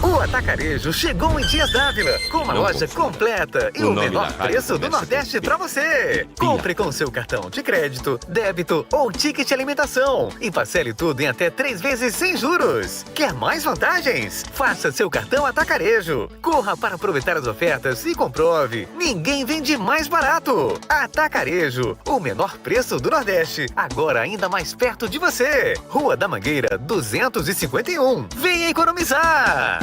O Atacarejo chegou em Dias Dávila, com uma loja completa e o menor preço do Nordeste para você. Compre com seu cartão de crédito, débito ou ticket alimentação e parcele tudo em até 3 vezes sem juros. Quer mais vantagens? Faça seu cartão Atacarejo. Corra para aproveitar as ofertas e comprove. Ninguém vende mais barato. Atacarejo, o menor preço do Nordeste, agora ainda mais perto de você. Rua da Mangueira, 251. Venha economizar!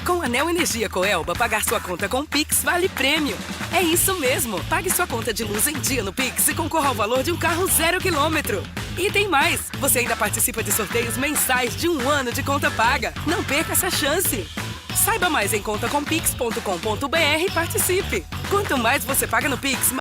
Com a Neoenergia Coelba, pagar sua conta com Pix vale prêmio. É isso mesmo. Pague sua conta de luz em dia no Pix e concorra ao valor de um carro 0 km. E tem mais. Você ainda participa de sorteios mensais de 1 ano de conta paga. Não perca essa chance. Saiba mais em contacompix.com.br e participe. Quanto mais você paga no Pix,